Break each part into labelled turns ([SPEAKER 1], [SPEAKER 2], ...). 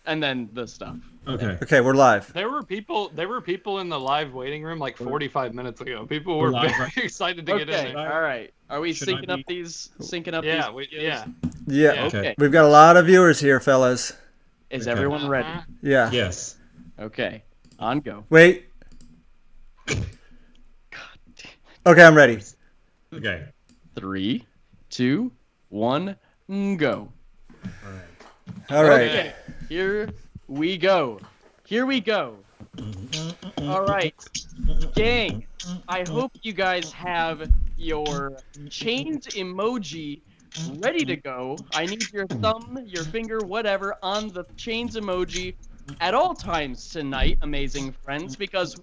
[SPEAKER 1] and then the stuff.
[SPEAKER 2] Okay.
[SPEAKER 3] Okay, we're live.
[SPEAKER 4] There were people in the live waiting room like 45 minutes ago. People were very excited to get in there.
[SPEAKER 1] All right. Are we
[SPEAKER 2] Should I
[SPEAKER 1] syncing up
[SPEAKER 2] be-
[SPEAKER 1] these? Syncing up
[SPEAKER 4] Yeah,
[SPEAKER 1] these?
[SPEAKER 4] yeah.
[SPEAKER 3] Yeah.
[SPEAKER 1] Okay.
[SPEAKER 3] We've got a lot of viewers here, fellas.
[SPEAKER 1] Is
[SPEAKER 2] Okay.
[SPEAKER 1] everyone ready?
[SPEAKER 3] Yeah.
[SPEAKER 2] Yes.
[SPEAKER 1] Okay. On go.
[SPEAKER 3] Wait.
[SPEAKER 1] God damn.
[SPEAKER 3] Okay, I'm ready.
[SPEAKER 2] Okay.
[SPEAKER 1] 3, 2, 1, go.
[SPEAKER 3] All right.
[SPEAKER 1] Okay. Here we go. Here we go. All right. Gang, I hope you guys have your chains emoji ready to go. I need your thumb, your finger, whatever, on the chains emoji at all times tonight, amazing friends, because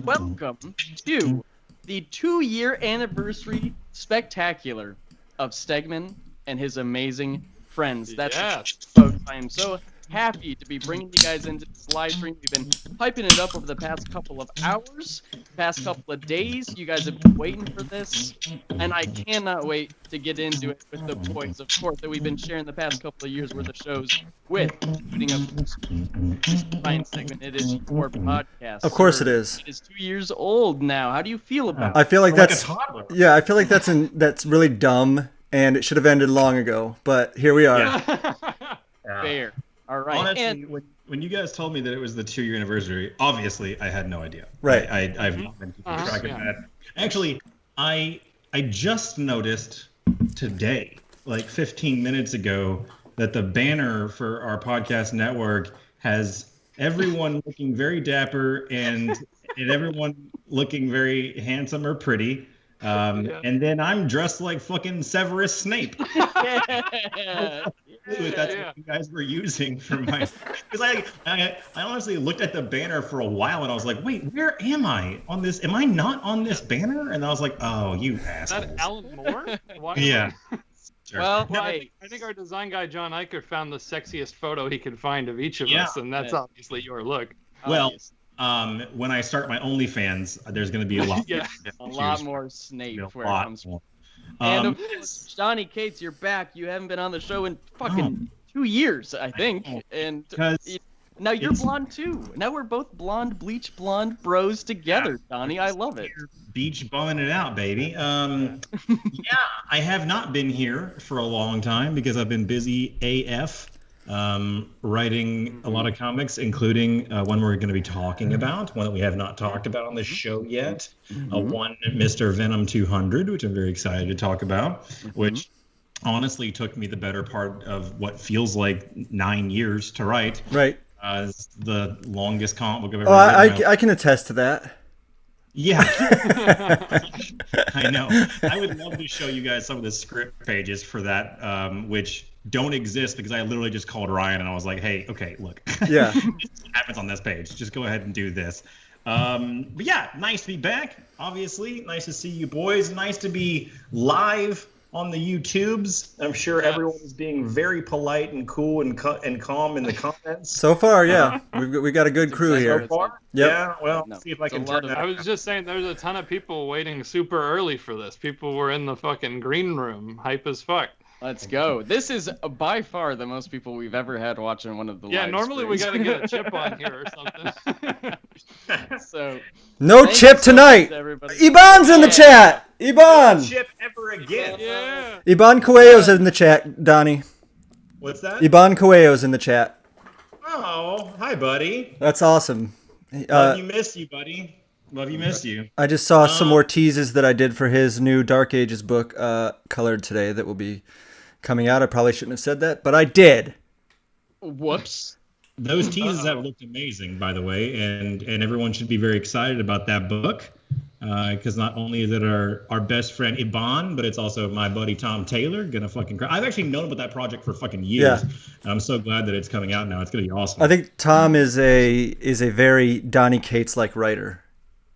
[SPEAKER 1] welcome to the 2-year anniversary spectacular of Steg-Man and his amazing friends. That's
[SPEAKER 4] Yes.
[SPEAKER 1] folks. I am so happy to be bringing you guys into this live stream. We've been hyping it up over the past couple of hours, past couple of days. You guys have been waiting for this, and I cannot wait to get into it with the boys, of course, that we've been sharing the past couple of years worth of shows with, including a fine segment. It is your podcast.
[SPEAKER 3] Of course
[SPEAKER 1] sir.
[SPEAKER 3] it is.
[SPEAKER 1] It is 2 years old now. How do you feel about
[SPEAKER 3] I
[SPEAKER 1] it?
[SPEAKER 3] feel like
[SPEAKER 2] Like a
[SPEAKER 3] that's
[SPEAKER 2] toddler.
[SPEAKER 3] yeah. I feel like that's really dumb, and it should have ended long ago. But here we are.
[SPEAKER 2] Yeah.
[SPEAKER 1] Fair. All right.
[SPEAKER 2] Honestly,
[SPEAKER 1] And
[SPEAKER 2] when you guys told me that it was the 2-year anniversary, obviously I had no idea.
[SPEAKER 3] Right.
[SPEAKER 2] I've not been keeping track of
[SPEAKER 4] Yeah.
[SPEAKER 2] that. Actually, I just noticed today, like 15 minutes ago, that the banner for our podcast network has everyone looking very dapper and everyone looking very handsome or pretty. And then I'm dressed like fucking Severus Snape. That's
[SPEAKER 4] Yeah.
[SPEAKER 2] what you guys were using for my. Because I honestly looked at the banner for a while and I was like, wait, where am I on this? Am I not on this banner? And I was like, oh, you
[SPEAKER 4] Is that
[SPEAKER 2] assholes.
[SPEAKER 4] Alan Moore? Why
[SPEAKER 2] Yeah. Sure.
[SPEAKER 1] well,
[SPEAKER 4] No,
[SPEAKER 1] hey,
[SPEAKER 4] I think our design guy John Eicher found the sexiest photo he could find of each of
[SPEAKER 2] Yeah.
[SPEAKER 4] us, and that's
[SPEAKER 1] Yeah.
[SPEAKER 4] obviously your look.
[SPEAKER 2] Well,
[SPEAKER 1] obvious.
[SPEAKER 2] when I start my OnlyFans, there's going to be a lot.
[SPEAKER 4] Yeah.
[SPEAKER 1] A lot more Snape
[SPEAKER 2] A
[SPEAKER 1] where it
[SPEAKER 2] lot
[SPEAKER 1] comes from.
[SPEAKER 2] more.
[SPEAKER 1] And of course, Johnny Cates, you're back. You haven't been on the show in fucking 2 years, I think. And
[SPEAKER 2] Because
[SPEAKER 1] now you're
[SPEAKER 2] it's-
[SPEAKER 1] blonde too. Now we're both blonde, bleach blonde bros together, Donnie. I love it.
[SPEAKER 2] beach bumming it out, baby. Yeah, I have not been here for a long time because I've been busy AF. Writing a lot of comics, including one we're going to be talking about, one that we have not talked about on the show yet, one Mr. Venom 200, which I'm very excited to talk about, which honestly took me the better part of what feels like 9 years to write.
[SPEAKER 3] Right.
[SPEAKER 2] It's the longest comic book I've ever
[SPEAKER 3] Oh,
[SPEAKER 2] written.
[SPEAKER 3] I can attest to that.
[SPEAKER 2] Yeah, I know. I would love to show you guys some of the script pages for that, which don't exist because I literally just called Ryan and I was like, "Hey, okay, look,
[SPEAKER 3] Yeah.
[SPEAKER 2] this is what happens on this page. Just go ahead and do this." But yeah, nice to be back. Obviously, nice to see you boys. Nice to be live on the YouTubes. I'm sure everyone is being very polite and cool and calm in the comments.
[SPEAKER 3] So far, yeah, we got a good crew
[SPEAKER 1] exactly
[SPEAKER 3] here.
[SPEAKER 1] what
[SPEAKER 2] So far,
[SPEAKER 3] Yep.
[SPEAKER 2] yeah. Well,
[SPEAKER 1] No,
[SPEAKER 2] see if I
[SPEAKER 1] it's a
[SPEAKER 2] can
[SPEAKER 1] lot
[SPEAKER 2] turn
[SPEAKER 1] of-
[SPEAKER 2] that.
[SPEAKER 4] I was just saying, there's a ton of people waiting super early for this. People were in the fucking green room, hype as fuck.
[SPEAKER 1] Let's go. This is by far the most people we've ever had watching one of the
[SPEAKER 4] Yeah,
[SPEAKER 1] live
[SPEAKER 4] normally we
[SPEAKER 1] streams.
[SPEAKER 4] gotta get a chip on here or something.
[SPEAKER 1] So
[SPEAKER 3] No
[SPEAKER 1] thank
[SPEAKER 3] chip
[SPEAKER 1] you so
[SPEAKER 3] tonight.
[SPEAKER 1] much, everybody.
[SPEAKER 3] Iban's in the
[SPEAKER 1] Yeah.
[SPEAKER 3] chat. Iban.
[SPEAKER 2] Chip ever again.
[SPEAKER 4] Yeah.
[SPEAKER 3] Iban Coelho's in the chat, Donnie.
[SPEAKER 2] What's that?
[SPEAKER 3] Iban Coelho's in the chat.
[SPEAKER 2] Oh, hi, buddy.
[SPEAKER 3] That's awesome.
[SPEAKER 2] Love you, miss you, buddy. Love you, miss you.
[SPEAKER 3] I just saw some more teases that I did for his new Dark Ages book, colored today, that will be coming out. I probably shouldn't have said that, but I did.
[SPEAKER 1] Whoops.
[SPEAKER 2] Those teases have looked amazing, by the way, and everyone should be very excited about that book because not only is it our best friend Iban, but it's also my buddy Tom Taylor. Gonna fucking cry. I've actually known about that project for fucking years.
[SPEAKER 3] Yeah.
[SPEAKER 2] And I'm so glad that it's coming out now. It's gonna be awesome.
[SPEAKER 3] I think Tom is a very Donny Cates like writer.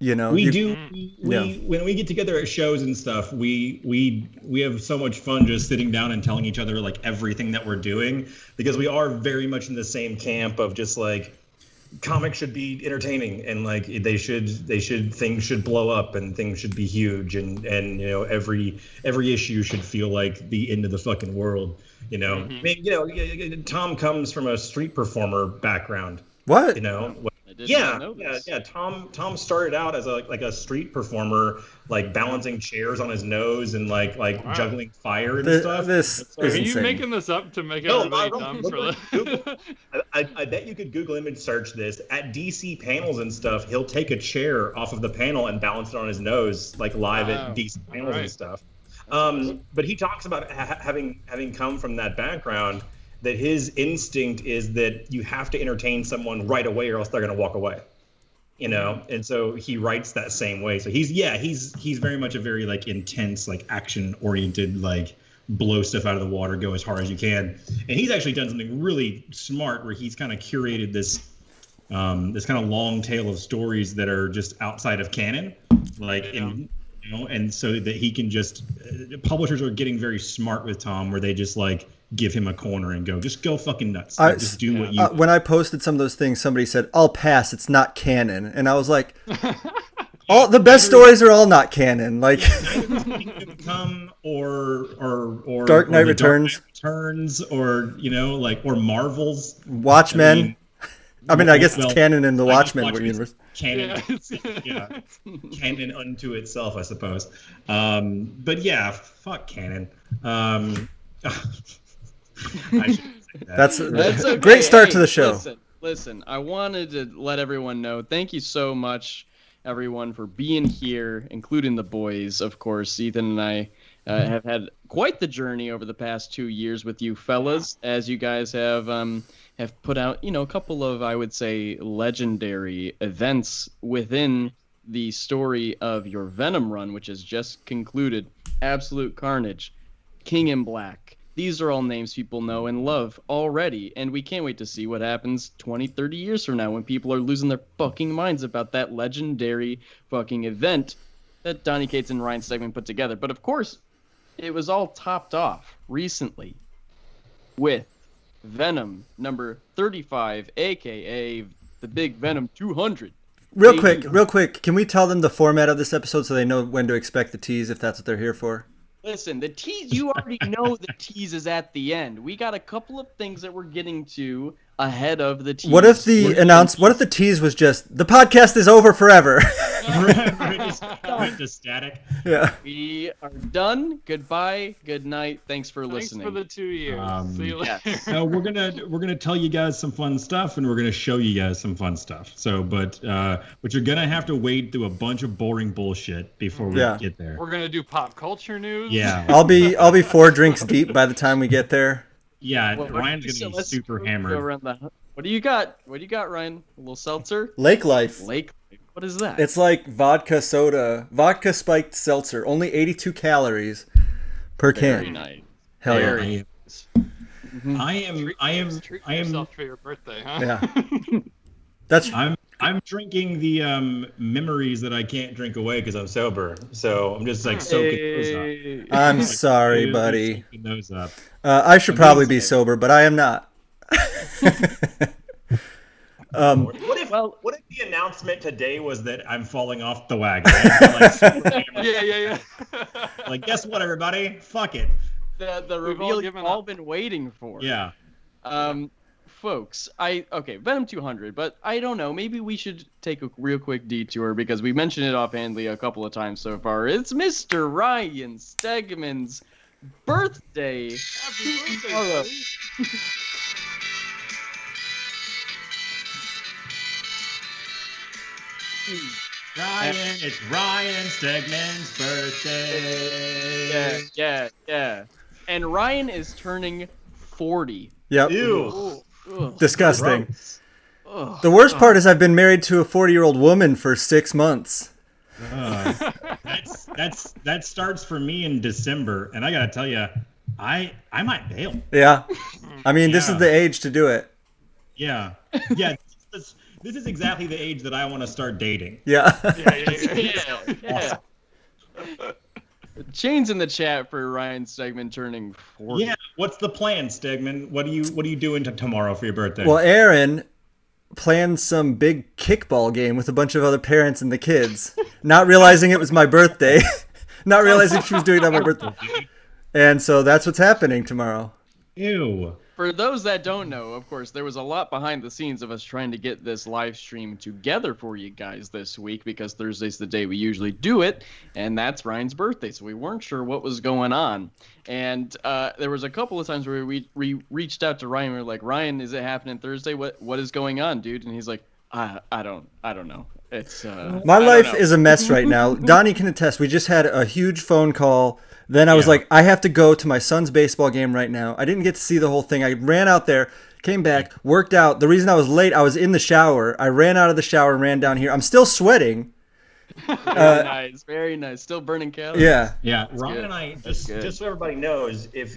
[SPEAKER 3] You know,
[SPEAKER 2] We
[SPEAKER 3] you-
[SPEAKER 2] do.
[SPEAKER 3] Yeah.
[SPEAKER 2] When we get together at shows and stuff, we have so much fun just sitting down and telling each other like everything that we're doing because we are very much in the same camp of just like comics should be entertaining, and like things should blow up, and things should be huge, and every issue should feel like the end of the fucking world. I mean, Tom comes from a street performer background.
[SPEAKER 3] What?
[SPEAKER 2] Yeah. Tom started out as a street performer, like balancing chairs on his nose and like juggling fire and stuff.
[SPEAKER 4] Are you making this up to make everybody dumb for this?
[SPEAKER 2] I bet you could Google image search this. At DC panels and stuff, he'll take a chair off of the panel and balance it on his nose, like live at DC panels and stuff. But he talks about having come from that background, that his instinct is that you have to entertain someone right away or else they're going to walk away, and so he writes that same way. So he's very much a very like intense, like action oriented, like blow stuff out of the water, go as hard as you can. And he's actually done something really smart where he's kind of curated this kind of long tail of stories that are just outside of canon, and so that he can just publishers are getting very smart with Tom, where they just like give him a corner and just go fucking nuts. Just do what you.
[SPEAKER 3] When I posted some of those things, somebody said, "I'll pass. It's not canon," and I was like, "All the best stories are all not canon." Like
[SPEAKER 2] Come or
[SPEAKER 3] Dark Knight Returns,
[SPEAKER 2] or or Marvel's
[SPEAKER 3] Watchmen. I guess it's canon in the Watchmen universe.
[SPEAKER 2] Canon, canon unto itself, I suppose. But yeah, fuck canon. I shouldn't say that.
[SPEAKER 3] That's
[SPEAKER 1] okay.
[SPEAKER 3] a great start to the show.
[SPEAKER 1] Listen, I wanted to let everyone know. Thank you so much, everyone, for being here, including the boys, of course. Ethan and I have had quite the journey over the past 2 years with you fellas, as you guys have put out, a couple of, I would say, legendary events within the story of your Venom run, which has just concluded. Absolute Carnage, King in Black. These are all names people know and love already, and we can't wait to see what happens 20, 30 years from now when people are losing their fucking minds about that legendary fucking event that Donny Cates and Ryan Steg-Man put together. But of course, it was all topped off recently with Venom number 35, aka the Big Venom 200.
[SPEAKER 3] Real quick, can we tell them the format of this episode so they know when to expect the tease, if that's what they're here for?
[SPEAKER 1] Listen, the tease, you already know the tease is at the end. We got a couple of things that we're getting to ahead of the tease.
[SPEAKER 3] What if the tease was just, the podcast is over forever?
[SPEAKER 2] Went to static.
[SPEAKER 3] Yeah.
[SPEAKER 1] We are done. Goodbye. Good night. Thanks for listening.
[SPEAKER 4] Thanks for the 2 years. See you later.
[SPEAKER 1] Yes.
[SPEAKER 2] No, we're gonna tell you guys some fun stuff, and we're gonna show you guys some fun stuff. So, but you're gonna have to wade through a bunch of boring bullshit before we get there.
[SPEAKER 4] We're gonna do pop culture news.
[SPEAKER 2] Yeah.
[SPEAKER 3] I'll be 4 drinks deep by the time we get there.
[SPEAKER 2] Yeah, Ryan's gonna be super hammered.
[SPEAKER 1] What do you got? What do you got, Ryan? A little seltzer?
[SPEAKER 3] Lake Life.
[SPEAKER 1] What is that?
[SPEAKER 3] It's like vodka spiked seltzer. Only 82 calories per can.
[SPEAKER 1] Very nice.
[SPEAKER 3] Hell yeah.
[SPEAKER 1] Very
[SPEAKER 2] I am.
[SPEAKER 4] Treat yourself for your birthday, huh?
[SPEAKER 3] Yeah. That's.
[SPEAKER 2] I'm drinking the memories that I can't drink away because I'm sober. So I'm just like soaking those up.
[SPEAKER 3] I'm sorry, buddy.
[SPEAKER 2] Soaking those up.
[SPEAKER 3] I should probably be sober, but I am not.
[SPEAKER 2] What if the announcement today was that I'm falling off the wagon?
[SPEAKER 4] Yeah.
[SPEAKER 2] Like, guess what, everybody? Fuck it.
[SPEAKER 1] The reveal you've all been waiting for.
[SPEAKER 2] Yeah.
[SPEAKER 1] Folks, Venom 200, but I don't know. Maybe we should take a real quick detour because we mentioned it offhandedly a couple of times so far. It's Mr. Ryan Stegman's birthday.
[SPEAKER 4] Happy birthday, buddy.
[SPEAKER 2] It's Ryan Stegman's birthday.
[SPEAKER 1] Yeah. And Ryan is turning 40.
[SPEAKER 3] Yep.
[SPEAKER 2] Ew.
[SPEAKER 3] Disgusting. The worst part is I've been married to a 40-year-old woman for 6 months.
[SPEAKER 2] That starts for me in December, and I gotta tell you, I might bail.
[SPEAKER 3] Yeah. I mean, this is the age to do it.
[SPEAKER 2] Yeah. This is exactly the age that I want to start dating.
[SPEAKER 3] Yeah.
[SPEAKER 1] Yeah. Chains in the chat for Ryan Stegman turning 40.
[SPEAKER 2] Yeah. What's the plan, Stegman? What are you doing tomorrow for your birthday?
[SPEAKER 3] Well, Aaron planned some big kickball game with a bunch of other parents and the kids, not realizing it was my birthday, not realizing she was doing it on my birthday. And so that's what's happening tomorrow.
[SPEAKER 2] Ew.
[SPEAKER 1] For those that don't know, of course, there was a lot behind the scenes of us trying to get this live stream together for you guys this week, because Thursday's the day we usually do it, and that's Ryan's birthday, so we weren't sure what was going on. And there was a couple of times where we reached out to Ryan. We were like, Ryan, is it happening Thursday? What is going on, dude? And he's like, I don't know. It's
[SPEAKER 3] my life is a mess right now. Donnie can attest. We just had a huge phone call. Then I was like, I have to go to my son's baseball game right now. I didn't get to see the whole thing. I ran out there, came back, worked out. The reason I was late, I was in the shower. I ran out of the shower and ran down here. I'm still sweating.
[SPEAKER 1] Very nice. Still burning calories.
[SPEAKER 2] Yeah. Ryan and I, just so everybody knows, if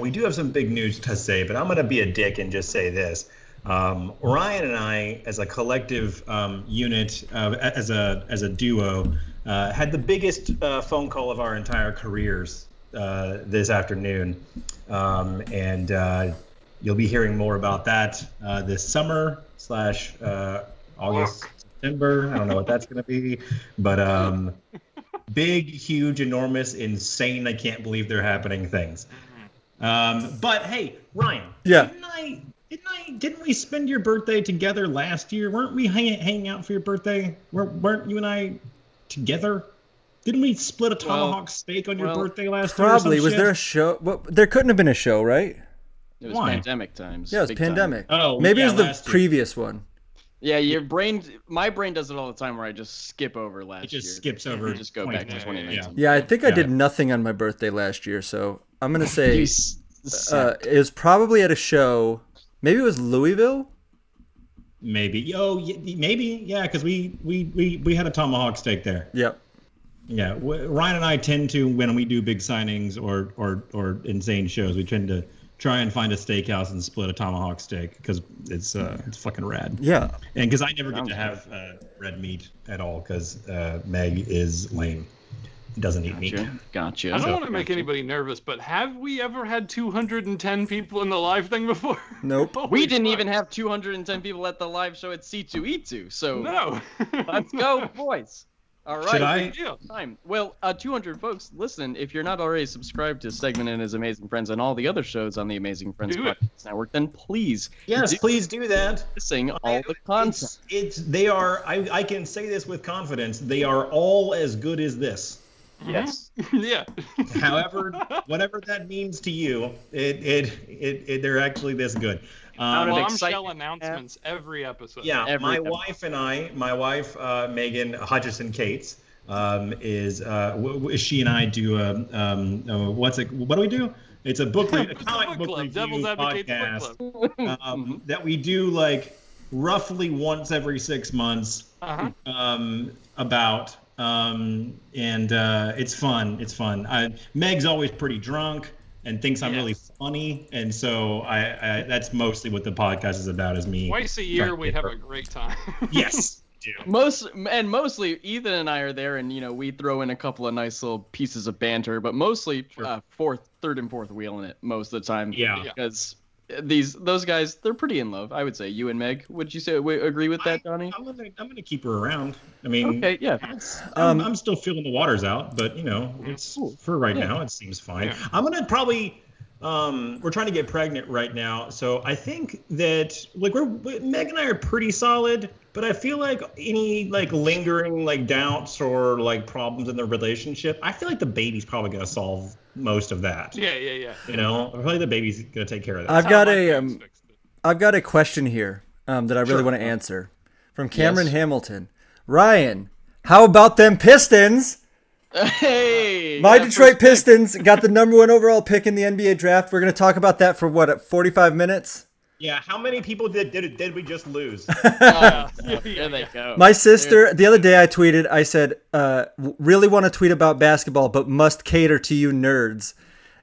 [SPEAKER 2] we do have some big news to say, but I'm gonna be a dick and just say this. Ryan and I, as a collective unit, as a duo, had the biggest phone call of our entire careers this afternoon, and you'll be hearing more about that this summer / August, September. I don't know what that's going to be, but big, huge, enormous, insane, I can't believe they're happening things. But hey, Ryan, didn't we spend your birthday together last year? Weren't we hanging out for your birthday? Weren't you and I together? Didn't we split a tomahawk steak on your birthday last year?
[SPEAKER 3] Probably. Was there a show? Well, there couldn't have been a show, right?
[SPEAKER 1] It was pandemic times.
[SPEAKER 3] Yeah, it was pandemic.
[SPEAKER 2] Oh,
[SPEAKER 3] maybe it was the previous one.
[SPEAKER 1] Yeah, my brain does it all the time where I just skip over last year.
[SPEAKER 2] It just skips over.
[SPEAKER 1] Just go back to 2019.
[SPEAKER 3] Yeah, I think I did nothing on my birthday last year, so I'm gonna say it was probably at a show. Maybe it was Louisville.
[SPEAKER 2] Maybe. Maybe. Yeah, because we had a tomahawk steak there.
[SPEAKER 3] Yep.
[SPEAKER 2] Yeah. Ryan and I tend to, when we do big signings or insane shows, we tend to try and find a steakhouse and split a tomahawk steak because it's fucking rad.
[SPEAKER 3] Yeah.
[SPEAKER 2] And because I never get to have red meat at all because Meg is lame. Doesn't eat meat.
[SPEAKER 1] Gotcha.
[SPEAKER 4] I don't want to make anybody nervous, but have we ever had 210 people in the live thing before?
[SPEAKER 3] Nope.
[SPEAKER 1] We didn't even have 210 people at the live show at C2E2, so
[SPEAKER 4] no.
[SPEAKER 1] Let's go, boys. All right.
[SPEAKER 2] Should I?
[SPEAKER 1] Time. Well, 200 folks, listen, if you're not already subscribed to Steg-Man and His Amazing Friends and all the other shows on the Amazing Friends Podcast Network, then please.
[SPEAKER 2] Please do that.
[SPEAKER 1] Missing all the content.
[SPEAKER 2] They are, I can say this with confidence, they are all as good as this.
[SPEAKER 1] Yes.
[SPEAKER 4] Yeah.
[SPEAKER 2] However, whatever that means to you, they're actually this good.
[SPEAKER 4] Bombshell announcements every episode.
[SPEAKER 2] Yeah, my wife Megan Hutchison Cates she and I do what do we do? It's a comic book review
[SPEAKER 4] Devil's Advocate
[SPEAKER 2] podcast
[SPEAKER 4] book club.
[SPEAKER 2] that we do like roughly once every 6 months. About and it's fun. Meg's always pretty drunk and thinks I'm really funny, and so I that's mostly what the podcast is about, is me.
[SPEAKER 4] Twice a year we have a great time.
[SPEAKER 2] Yes.
[SPEAKER 1] Mostly Ethan and I are there, and we throw in a couple of nice little pieces of banter, but mostly third and fourth wheel in it most of the time.
[SPEAKER 2] Yeah.
[SPEAKER 1] Because those guys, they're pretty in love, I would say. You and Meg, would you say agree with that, Donnie?
[SPEAKER 2] I'm gonna keep her around. I mean,
[SPEAKER 1] okay, yeah.
[SPEAKER 2] I'm still feeling the waters out, but it's for right now. It seems fine. Yeah. I'm gonna probably. We're trying to get pregnant right now, so I think that Meg and I are pretty solid, but I feel like any lingering doubts or problems in the relationship, I feel like the baby's probably gonna solve most of that.
[SPEAKER 4] Yeah.
[SPEAKER 2] I feel like the baby's gonna take care of that.
[SPEAKER 3] I've got a question here that I really want to answer from Cameron Hamilton. Ryan, how about them Pistons?
[SPEAKER 1] Hey,
[SPEAKER 3] my Detroit Pistons got the #1 overall pick in the NBA draft. We're going to talk about that for 45 minutes?
[SPEAKER 2] Yeah, how many people did we just lose?
[SPEAKER 1] There they go.
[SPEAKER 3] My sister, the other day I tweeted, I said, really want to tweet about basketball, but must cater to you nerds.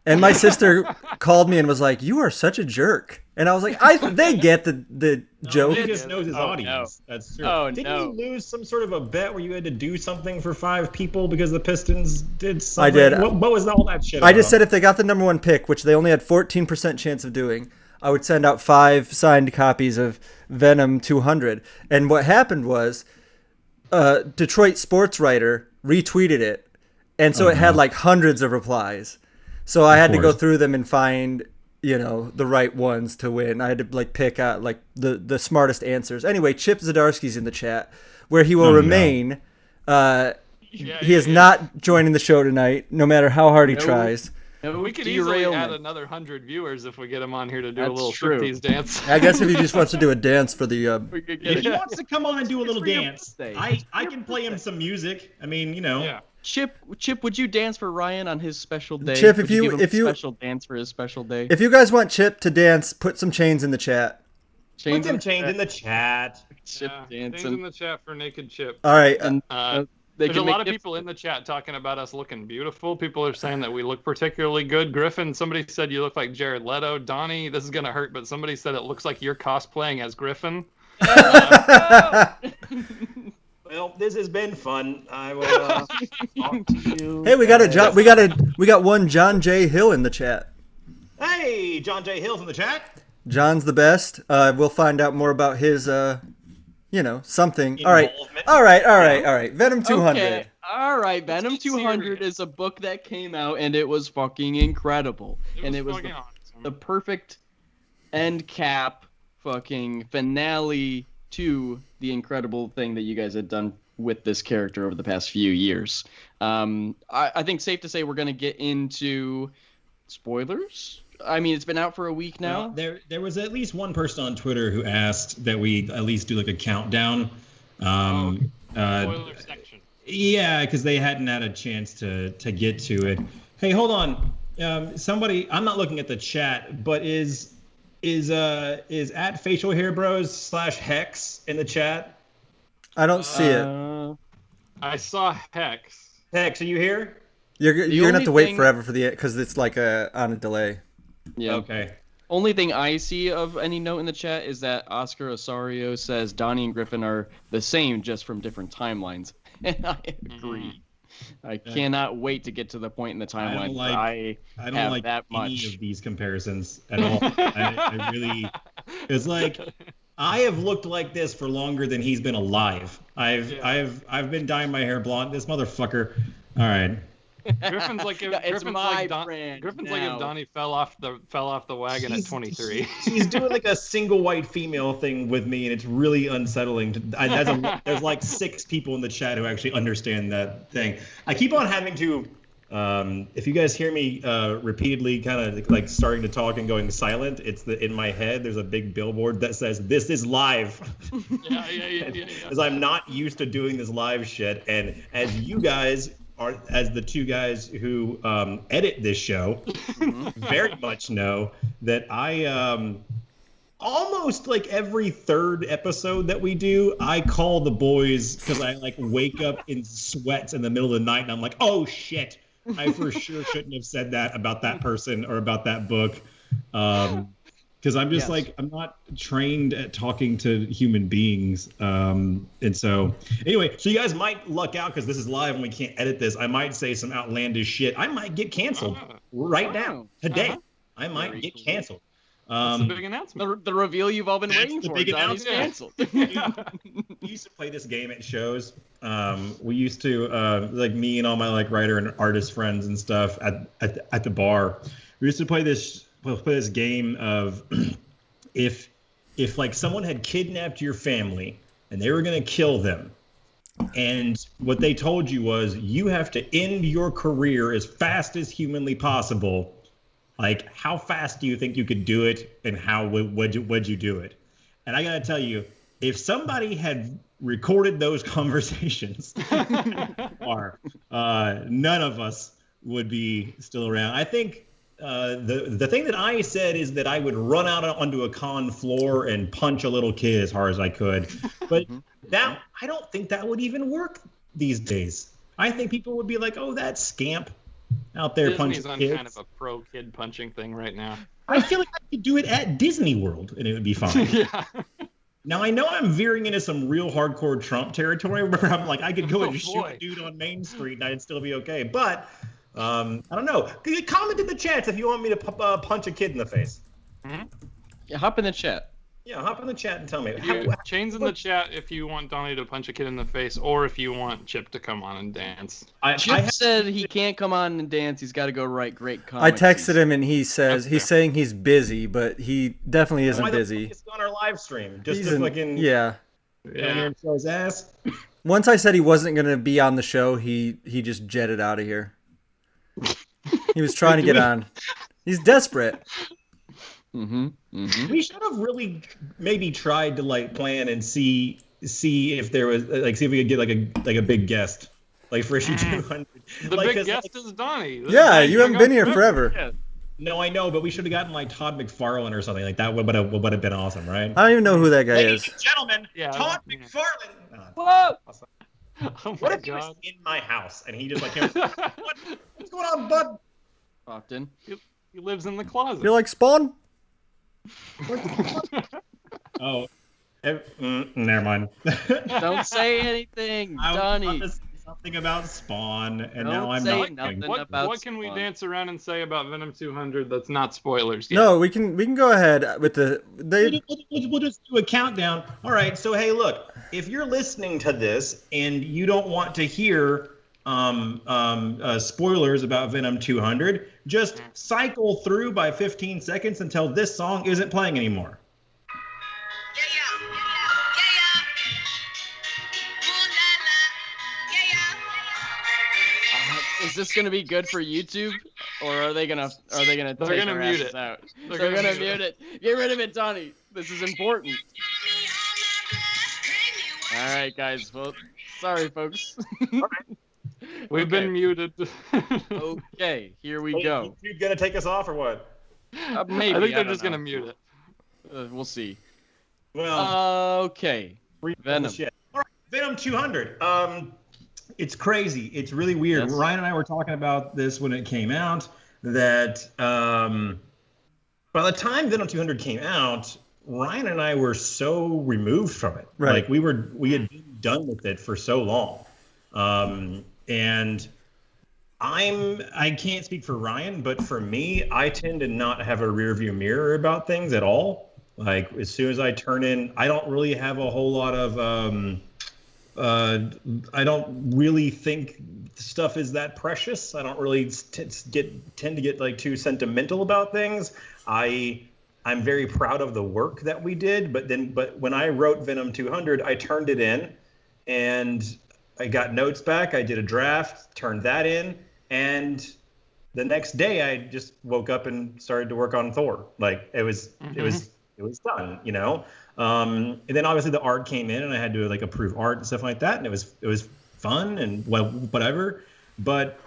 [SPEAKER 3] And my sister called me and was like, "You are such a jerk." And I was like, they get the joke.
[SPEAKER 2] He just knows his audience. No. That's true. Didn't you lose some sort of a bet where you had to do something for 5 people because the Pistons did something?
[SPEAKER 3] I did.
[SPEAKER 2] What was all that shit
[SPEAKER 3] I just said if they got the #1 pick, which they only had 14% chance of doing, I would send out 5 signed copies of Venom 200. And what happened was, Detroit sports writer retweeted it, and so it had like hundreds of replies. So I had to go through them and find, the right ones to win. I had to like pick out like the smartest answers. Anyway, Chip Zdarsky's in the chat, where he will remain. He is not joining the show tonight, no matter how hard he tries.
[SPEAKER 4] We could easily add another 100 viewers if we get him on here to do a little striptease dance.
[SPEAKER 3] I guess if he just wants to do a dance for the...
[SPEAKER 2] if he wants to come on and do a little dance, I can play him some music. I mean,
[SPEAKER 1] Yeah. Chip, would you dance for Ryan on his special day?
[SPEAKER 3] Chip,
[SPEAKER 1] if you special dance for his special day.
[SPEAKER 3] If you guys want Chip to dance, put some chains in the chat.
[SPEAKER 2] Put some chains in the chat.
[SPEAKER 1] Chip dancing.
[SPEAKER 4] Chains in the chat for Naked Chip.
[SPEAKER 3] All right.
[SPEAKER 4] There's a lot of people in the chat talking about us looking beautiful. People are saying that we look particularly good. Griffin, somebody said you look like Jared Leto. Donnie, this is going to hurt, but somebody said it looks like you're cosplaying as Griffin.
[SPEAKER 2] Well, this has been fun. I will talk to you.
[SPEAKER 3] Hey, we got one John J. Hill in the chat.
[SPEAKER 2] Hey, John J. Hill's in the chat.
[SPEAKER 3] John's the best. We'll find out more about his something. All right. Venom 200.
[SPEAKER 1] Okay. All right, Venom 200 is a book that came out, and it was fucking incredible. It was the perfect end cap fucking finale to the incredible thing that you guys had done with this character over the past few years. I think safe to say we're going to get into spoilers. I mean, it's been out for a week now.
[SPEAKER 2] Well, there was at least one person on Twitter who asked that we at least do like a countdown.
[SPEAKER 4] Spoiler section.
[SPEAKER 2] Yeah, because they hadn't had a chance to get to it. Hey, hold on. Somebody, I'm not looking at the chat, but is at facial hair bros /Hex in the chat?
[SPEAKER 3] I don't see it.
[SPEAKER 4] I saw Hex.
[SPEAKER 2] Hex, are you here?
[SPEAKER 3] You're gonna have to wait forever for because it's like on a delay.
[SPEAKER 1] Yeah.
[SPEAKER 2] Okay.
[SPEAKER 1] Only thing I see of any note in the chat is that Oscar Osorio says Donnie and Griffin are the same, just from different timelines, and I agree. I cannot wait to get to the point in the timeline where I don't like that much
[SPEAKER 2] of these comparisons at all. I really, it's like I have looked like this for longer than he's been alive. I've been dyeing my hair blonde. This motherfucker. All right.
[SPEAKER 4] Griffin's like if Donnie fell off the wagon at 23.
[SPEAKER 2] He's doing like a single white female thing with me, and it's really unsettling. There's like 6 people in the chat who actually understand that thing. I keep on having to. If you guys hear me repeatedly kind of like starting to talk and going silent, it's in my head there's a big billboard that says this is live.
[SPEAKER 4] Yeah.
[SPEAKER 2] Because I'm not used to doing this live shit, and as you guys are, as the 2 guys who edit this show very much know, that I almost like every 3rd episode that we do, I call the boys because I like wake up in sweats in the middle of the night and I'm like, oh shit, I for sure shouldn't have said that about that person or about that book. Because I'm just like, I'm not trained at talking to human beings. And so anyway, so you guys might luck out because this is live and we can't edit this. I might say some outlandish shit. I might get canceled right now, today. I might get canceled.
[SPEAKER 4] That's a big announcement.
[SPEAKER 1] The reveal you've all been waiting for. Donnie's canceled.
[SPEAKER 2] We used to play this game at shows. We used to, like me and all my like writer and artist friends and stuff at the bar. We used to play this game of if like someone had kidnapped your family and they were going to kill them, and what they told you was you have to end your career as fast as humanly possible. Like, how fast do you think you could do it, and how would you do it? And I gotta tell you, if somebody had recorded those conversations, or none of us would be still around. I think the thing that I said is that I would run out onto a con floor and punch a little kid as hard as I could. But that, I don't think that would even work these days. I think people would be like, "Oh, that scamp out there punching
[SPEAKER 4] Disney's on
[SPEAKER 2] kids."
[SPEAKER 4] kind of a pro kid punching thing right now.
[SPEAKER 2] I feel like I could do it at Disney World and it would be fine.
[SPEAKER 4] Yeah.
[SPEAKER 2] Now, I know I'm veering into some real hardcore Trump territory where I'm like, I could go and shoot a dude on Main Street and I'd still be okay. But I don't know. Comment in the chat if you want me to punch a kid in the face.
[SPEAKER 4] Mm-hmm.
[SPEAKER 1] Yeah, hop in the chat.
[SPEAKER 2] Yeah, hop in the chat and tell me.
[SPEAKER 4] Chains in the chat if you want Donny to punch a kid in the face, or if you want Chip to come on and dance.
[SPEAKER 1] Chip said he can't come on and dance. He's got to go write great comics.
[SPEAKER 3] I texted him and he says he's saying he's busy, but he definitely isn't busy.
[SPEAKER 2] He's on our live stream. Just
[SPEAKER 3] he's
[SPEAKER 2] to fucking show his ass.
[SPEAKER 3] Once I said he wasn't gonna be on the show, he just jetted out of here. He was trying to get on. He's desperate.
[SPEAKER 2] We should have really maybe tried to like plan and see if there was like see if we could get like a big guest like for issue 200.
[SPEAKER 4] The big guest is Donny.
[SPEAKER 3] Yeah, you haven't been here forever.
[SPEAKER 2] Yeah. No, I know, but we should have gotten like Todd McFarlane or something like that. Would have been awesome, right?
[SPEAKER 3] I don't even know who that guy
[SPEAKER 2] Ladies
[SPEAKER 3] is.
[SPEAKER 2] and gentlemen, Todd McFarlane.
[SPEAKER 1] Whoa!
[SPEAKER 4] Oh
[SPEAKER 2] what if he was in my house and he just like what's going on, bud?
[SPEAKER 1] Often.
[SPEAKER 4] He lives in the closet.
[SPEAKER 3] You're like Spawn?
[SPEAKER 2] Oh, never mind.
[SPEAKER 1] Don't say anything, Donny.
[SPEAKER 2] I was say something about Spawn, and
[SPEAKER 1] Don't
[SPEAKER 2] now I'm
[SPEAKER 1] say
[SPEAKER 2] not.
[SPEAKER 1] nothing
[SPEAKER 2] Going.
[SPEAKER 1] about
[SPEAKER 4] What can we
[SPEAKER 1] Spawn.
[SPEAKER 4] dance around and say about Venom 200 that's not spoilers yet?
[SPEAKER 3] No, we can go ahead with the.
[SPEAKER 2] We'll just do a countdown. All right. So hey, look, if you're listening to this and you don't want to hear spoilers about Venom 200, just cycle through by 15 seconds until this song isn't playing anymore.
[SPEAKER 1] Is this gonna be good for YouTube, or are they gonna take
[SPEAKER 4] gonna
[SPEAKER 1] our
[SPEAKER 4] mute
[SPEAKER 1] asses
[SPEAKER 4] it.
[SPEAKER 1] out?
[SPEAKER 4] They're gonna mute
[SPEAKER 1] it. Get rid of it, Donny. This is important. All right, guys. Well, sorry, folks.
[SPEAKER 4] We've been muted.
[SPEAKER 1] Okay, here we go.
[SPEAKER 2] You gonna take us off or what?
[SPEAKER 1] Maybe.
[SPEAKER 4] I think they're
[SPEAKER 1] don't
[SPEAKER 4] just
[SPEAKER 1] know.
[SPEAKER 4] gonna mute it.
[SPEAKER 1] We'll see.
[SPEAKER 2] Well,
[SPEAKER 1] Okay.
[SPEAKER 2] Venom. All right, Venom 200. It's crazy. It's really weird.
[SPEAKER 1] Yes.
[SPEAKER 2] Ryan and I were talking about this when it came out. That by the time Venom 200 came out, Ryan and I were so removed from it.
[SPEAKER 3] Right.
[SPEAKER 2] Like we had been done with it for so long. And I can't speak for Ryan, but for me, I tend to not have a rear view mirror about things at all. Like as soon as I turn in, I don't really have a whole lot of I don't really think stuff is that precious. I don't really tend to get like too sentimental about things. I'm very proud of the work that we did, but when I wrote Venom 200, I turned it in and I got notes back. I did a draft, turned that in, and the next day I just woke up and started to work on Thor. Like it was done, you know. And then obviously the art came in, and I had to like approve art and stuff like that, and it was fun and whatever. But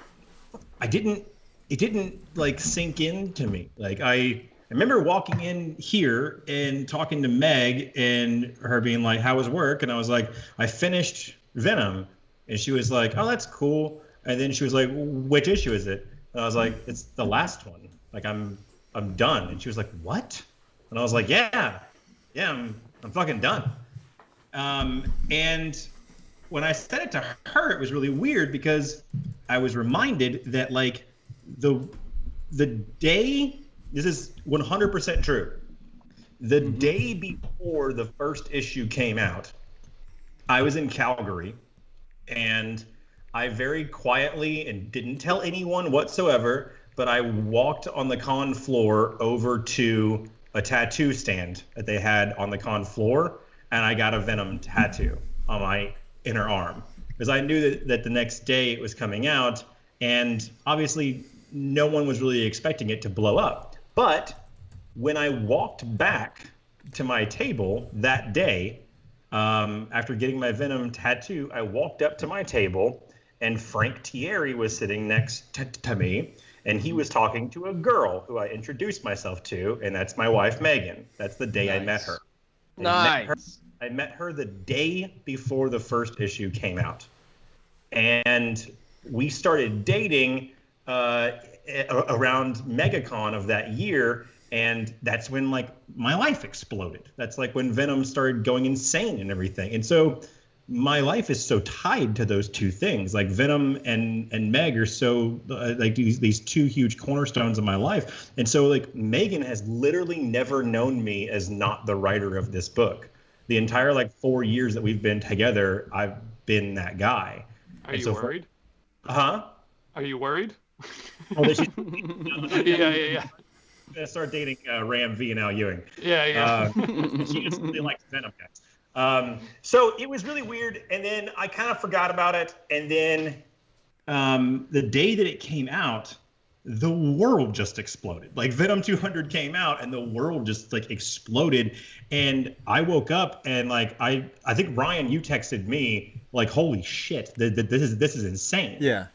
[SPEAKER 2] it didn't like sink into me. Like I remember walking in here and talking to Meg and her being like, "How was work?" And I was like, "I finished Venom," and she was like, "Oh, that's cool." And then she was like, "Which issue is it?" And I was like, "It's the last one. Like I'm done." And she was like, "What?" And I was like, "Yeah, I'm fucking done." And when I said it to her, it was really weird because I was reminded that like the day, this is 100% true. The day before the first issue came out, I was in Calgary, and I very quietly and didn't tell anyone whatsoever, but I walked on the con floor over to a tattoo stand that they had on the con floor, and I got a Venom tattoo on my inner arm because I knew that the next day it was coming out, and obviously no one was really expecting it to blow up. But when I walked back to my table that day, after getting my Venom tattoo, I walked up to my table, and Frank Thierry was sitting next to me, and he was talking to a girl who I introduced myself to, and that's my wife, Megan. That's the day I met her. I met her the day before the first issue came out. And we started dating around MegaCon of that year, and that's when like my life exploded. That's like when Venom started going insane and everything. And so my life is so tied to those two things. Like Venom and Meg are so like these two huge cornerstones of my life. And so like Megan has literally never known me as not the writer of this book. The entire like 4 years that we've been together, I've been that guy.
[SPEAKER 4] Are you worried?
[SPEAKER 2] Huh?
[SPEAKER 4] Are you worried?
[SPEAKER 2] Oh,
[SPEAKER 4] Yeah.
[SPEAKER 2] I'm gonna start dating Ram V and Al Ewing.
[SPEAKER 4] Yeah.
[SPEAKER 2] She just really likes Venom guys. So it was really weird, and then I kind of forgot about it, and then the day that it came out, the world just exploded. Like Venom 200 came out, and the world just like exploded, and I woke up and like I think Ryan, you texted me like, "Holy shit, this is insane."
[SPEAKER 3] Yeah.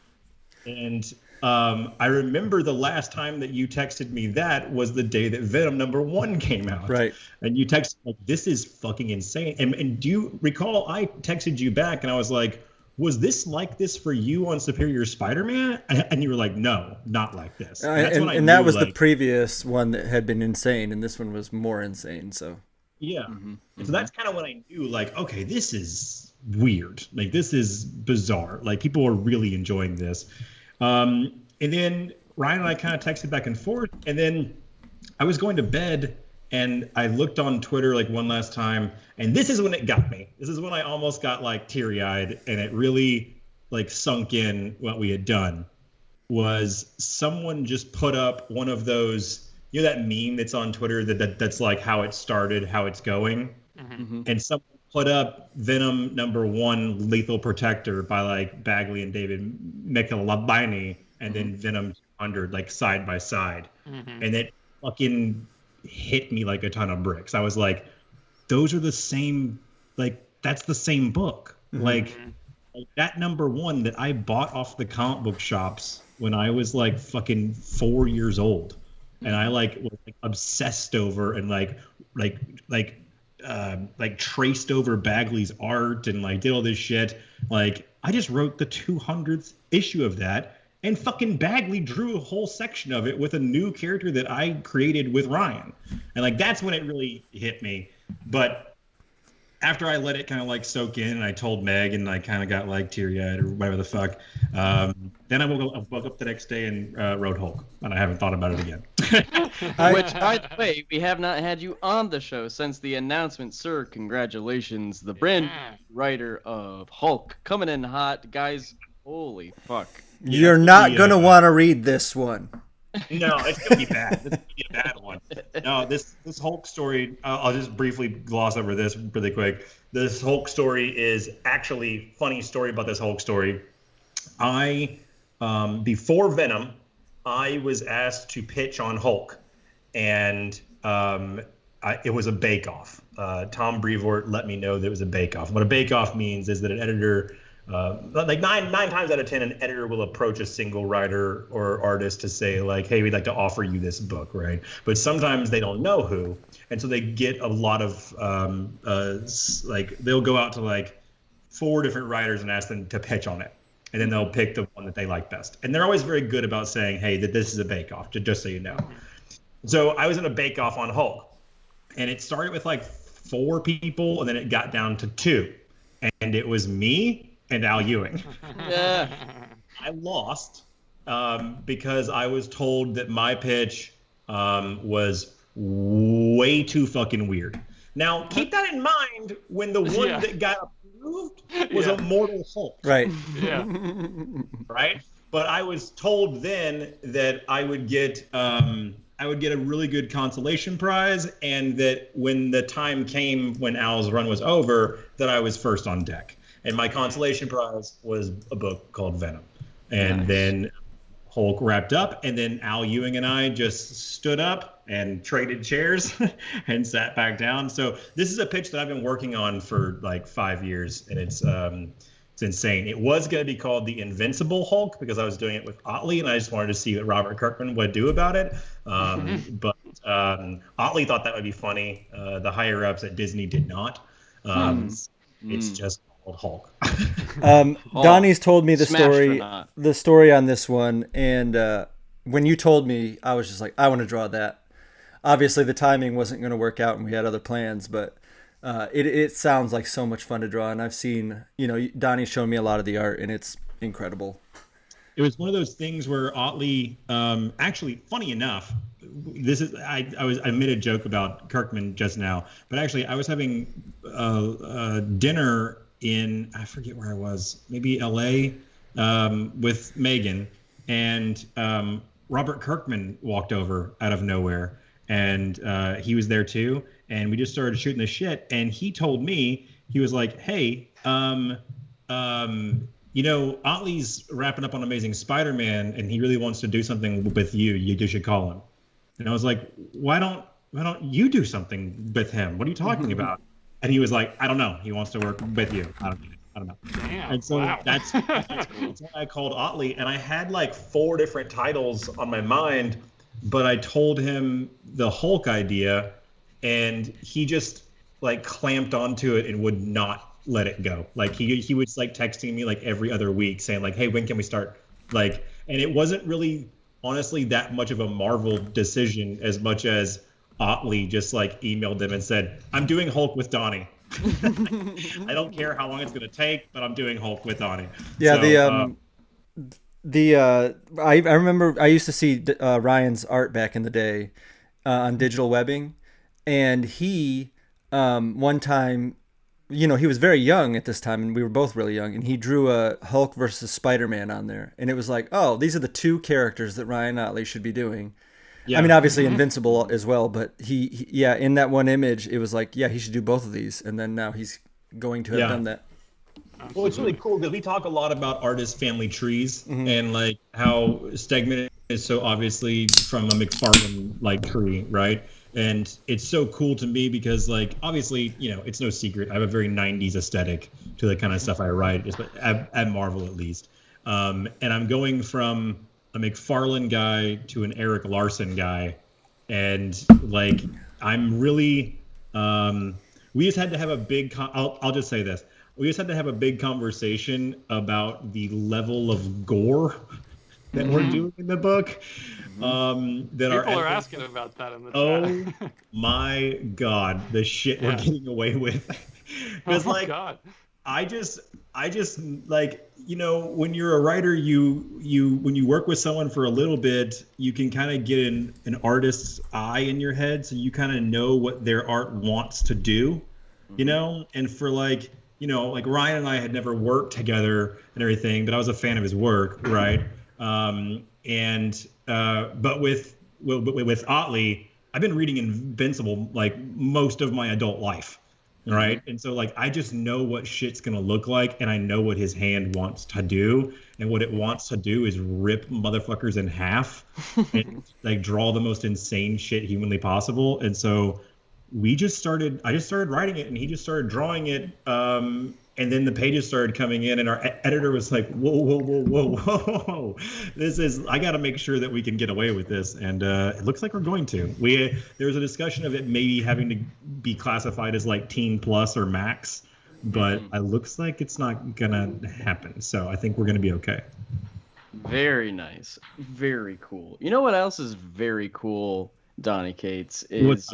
[SPEAKER 2] And I remember the last time that you texted me that was the day that Venom #1 came out.
[SPEAKER 3] Right.
[SPEAKER 2] And you texted like, "This is fucking insane." And do you recall I texted you back and I was like, "Was this like this for you on Superior Spider-Man?" And you were like, "No, not like this."
[SPEAKER 3] And that was like, the previous one that had been insane, and this one was more insane. So
[SPEAKER 2] yeah. So that's kind of when I knew like, okay, this is weird. Like this is bizarre. Like people are really enjoying this. And then Ryan and I kind of texted back and forth, and then I was going to bed and I looked on Twitter like one last time, and this is when it got me. This is when I almost got like teary-eyed, and it really like sunk in what we had done. Was someone just put up one of those, you know, that meme that's on Twitter that's like how it started, how it's going, and someone put up Venom #1 Lethal Protector by like Bagley and David Michelinie, and then Venom 200 like side by side, and it fucking hit me like a ton of bricks. I was like, those are the same, like that's the same book. Like that #1 that I bought off the comic book shops when I was like fucking 4 years old, and I like was like obsessed over and like traced over Bagley's art and like did all this shit. Like I just wrote the 200th issue of that, and fucking Bagley drew a whole section of it with a new character that I created with Ryan. And like that's when it really hit me. But after I let it kind of like soak in and I told Meg and I kind of got like teary-eyed or whatever the fuck, then I woke up the next day and wrote Hulk, and I haven't thought about it again.
[SPEAKER 1] Which, by the way, we have not had you on the show since the announcement, sir. Congratulations, the brand new writer of Hulk, coming in hot, guys. Holy fuck!
[SPEAKER 3] You're not gonna want to read this one.
[SPEAKER 2] No, it's gonna be bad. It's gonna be a bad one. No, this Hulk story. I'll just briefly gloss over this really quick. This Hulk story is actually funny story about this Hulk story. I before Venom, I was asked to pitch on Hulk, and it was a bake-off. Tom Brevoort let me know that it was a bake-off. What a bake-off means is that an editor, like nine times out of 10, an editor will approach a single writer or artist to say like, "Hey, we'd like to offer you this book," right? But sometimes they don't know who, and so they get a lot of like they'll go out to like 4 different writers and ask them to pitch on it. And then they'll pick the one that they like best. And they're always very good about saying, "Hey, that this is a bake-off," just so you know. So I was in a bake-off on Hulk. And it started with like 4 people, and then it got down to 2. And it was me and Al Ewing.
[SPEAKER 1] Yeah.
[SPEAKER 2] I lost because I was told that my pitch was way too fucking weird. Now, keep that in mind when the one that got approved was Immortal Hulk.
[SPEAKER 3] Right.
[SPEAKER 4] Yeah.
[SPEAKER 2] Right? But I was told then that I would get a really good consolation prize, and that when the time came when Al's run was over, that I was first on deck. And my consolation prize was a book called Venom. And then Hulk wrapped up, and then Al Ewing and I just stood up and traded chairs and sat back down. So this is a pitch that I've been working on for like 5 years, and it's insane. It was going to be called The Invincible Hulk because I was doing it with Otley, and I just wanted to see what Robert Kirkman would do about it. But Otley thought that would be funny. The higher ups at Disney did not. It's just called Hulk.
[SPEAKER 3] Donnie's told me the
[SPEAKER 1] Smash
[SPEAKER 3] story on this one, and when you told me, I was just like, I want to draw that. Obviously, the timing wasn't going to work out, and we had other plans, but It sounds like so much fun to draw, and I've seen, Donnie's shown me a lot of the art, and it's incredible.
[SPEAKER 2] It was one of those things where Otley, actually, funny enough, I made a joke about Kirkman just now, but actually I was having dinner in, I forget where I was, maybe LA, with Megan, and Robert Kirkman walked over out of nowhere, and he was there too, and we just started shooting the shit, and he told me, he was like, hey, Otley's wrapping up on Amazing Spider-Man, and he really wants to do something with you. You should call him. And I was like, why don't you do something with him? What are you talking about? And he was like, I don't know. He wants to work with you. I don't know.
[SPEAKER 4] Damn,
[SPEAKER 2] and so
[SPEAKER 4] wow.
[SPEAKER 2] that's why I called Otley. And I had like 4 different titles on my mind, but I told him the Hulk idea, and he just like clamped onto it and would not let it go. Like he was like texting me like every other week saying like, hey, when can we start? Like, and it wasn't really honestly that much of a Marvel decision as much as Otley just like emailed them and said, I'm doing Hulk with Donny. I don't care how long it's going to take, but I'm doing Hulk with Donny.
[SPEAKER 3] Yeah. So, I remember I used to see Ryan's art back in the day on digital webbing, and he one time, he was very young at this time, and we were both really young, and he drew a Hulk versus Spider-Man on there, and it was like, oh, these are the 2 characters that Ryan Otley should be doing. Yeah. I mean, obviously Invincible as well, but he in that one image, it was like, yeah, he should do both of these, and then now he's going to have done that.
[SPEAKER 2] Well, it's really cool because we talk a lot about artist family trees, and like how Steg-Man is so obviously from a McFarlane like tree, right? And it's so cool to me because, like, obviously, it's no secret. I have a very 90s aesthetic to the kind of stuff I write, at Marvel at least. And I'm going from a McFarlane guy to an Eric Larson guy. And, like, I'm really we just had to have a big I'll just say this. We just had to have a big conversation about the level of gore that we're doing in the book.
[SPEAKER 4] People are asking about that in the chat.
[SPEAKER 2] Oh my God, the shit we're getting away with. Because God. I just like, when you're a writer, you when you work with someone for a little bit, you can kind of get an artist's eye in your head, so you kind of know what their art wants to do, and for like Ryan and I had never worked together and everything, but I was a fan of his work, right? But with Otley, I've been reading Invincible like most of my adult life, right? And so like I just know what shit's gonna look like, and I know what his hand wants to do, and what it wants to do is rip motherfuckers in half and like draw the most insane shit humanly possible. And so I just started writing it, and he just started drawing it. And then the pages started coming in, and our editor was like, whoa. I got to make sure that we can get away with this. And it looks like we're going to. There was a discussion of it maybe having to be classified as like teen plus or max, but it looks like it's not going to happen. So I think we're going to be okay.
[SPEAKER 1] Very nice. Very cool. You know what else is very cool, Donny Cates, is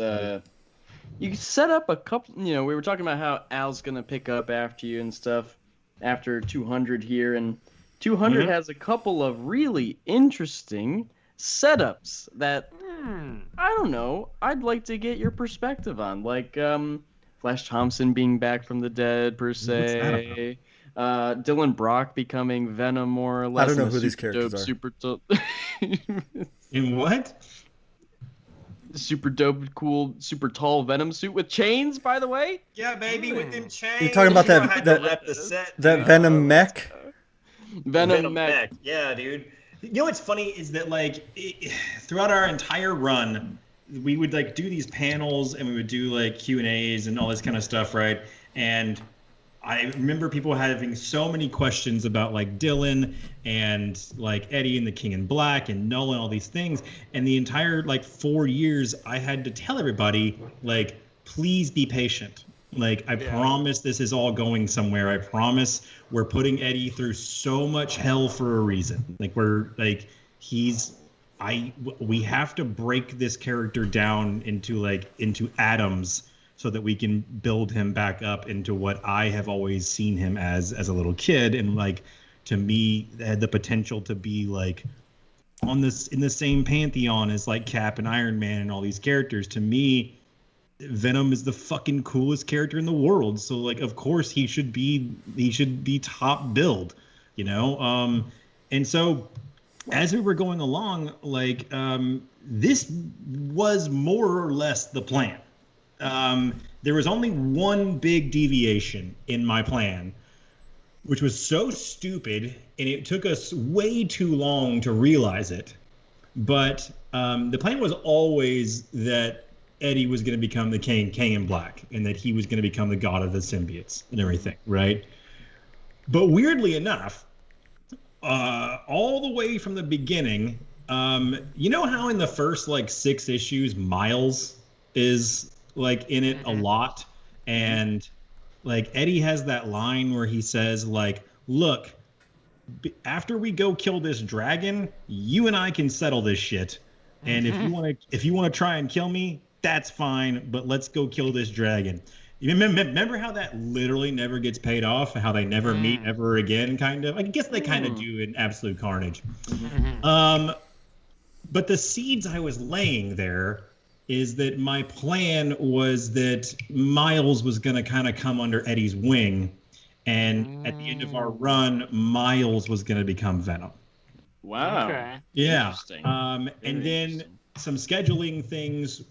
[SPEAKER 1] you set up a couple, we were talking about how Al's going to pick up after you and stuff after 200 here, and 200 has a couple of really interesting setups that, I don't know, I'd like to get your perspective on, like Flash Thompson being back from the dead, per se, Dylan Brock becoming Venom, more or less.
[SPEAKER 3] I don't know who these characters are.
[SPEAKER 1] Super dope.
[SPEAKER 2] In what?
[SPEAKER 1] Super dope, cool, super tall Venom suit with chains, by the way.
[SPEAKER 2] Yeah, baby, with them chains.
[SPEAKER 3] You're talking about that Venom mech?
[SPEAKER 1] Venom mech.
[SPEAKER 2] Yeah, dude. What's funny is that like throughout our entire run, we would like do these panels, and we would do like Q&As and all this kind of stuff, right? And I remember people having so many questions about like Dylan and like Eddie and the King in Black and Null and all these things. And the entire like 4 years, I had to tell everybody like, please be patient. Like, I promise this is all going somewhere. I promise we're putting Eddie through so much hell for a reason. Like, we have to break this character down into atoms so that we can build him back up into what I have always seen him as a little kid. And like, to me, had the potential to be like in the same pantheon as like Cap and Iron Man and all these characters. To me, Venom is the fucking coolest character in the world. So like, of course he should be top build, you know? And so as we were going along, like, this was more or less the plan. There was only one big deviation in my plan, which was so stupid, and it took us way too long to realize it. But the plan was always that Eddie was going to become the King in Black, and that he was going to become the god of the symbiotes and everything, right? But weirdly enough, all the way from the beginning, you know how in the first like 6 issues, Miles is like in it a lot, and like Eddie has that line where he says like, look, after we go kill this dragon, you and I can settle this shit, and if you want to try and kill me, that's fine, but let's go kill this dragon. You remember how that literally never gets paid off, how they never meet ever again, kind of? I guess they kind of do in Absolute Carnage. But the seeds I was laying there is that my plan was that Miles was going to kind of come under Eddie's wing, and at the end of our run, Miles was going to become Venom.
[SPEAKER 1] Wow.
[SPEAKER 4] Okay.
[SPEAKER 2] Yeah.
[SPEAKER 1] Interesting.
[SPEAKER 2] And then some scheduling things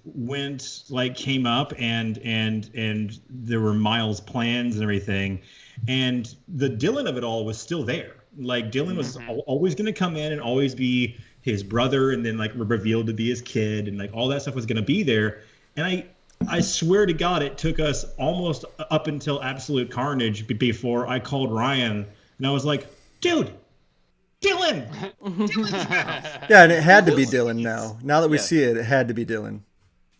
[SPEAKER 2] came up, and there were Miles' plans and everything, and the Dylan of it all was still there. Like, Dylan was always going to come in and always be his brother, and then like revealed to be his kid, and like all that stuff was going to be there. And I swear to God, it took us almost up until Absolute Carnage before I called Ryan, and I was like, dude, Dylan!
[SPEAKER 3] Yeah, and it had to be Dylan now. Now that we see it, it had to be Dylan.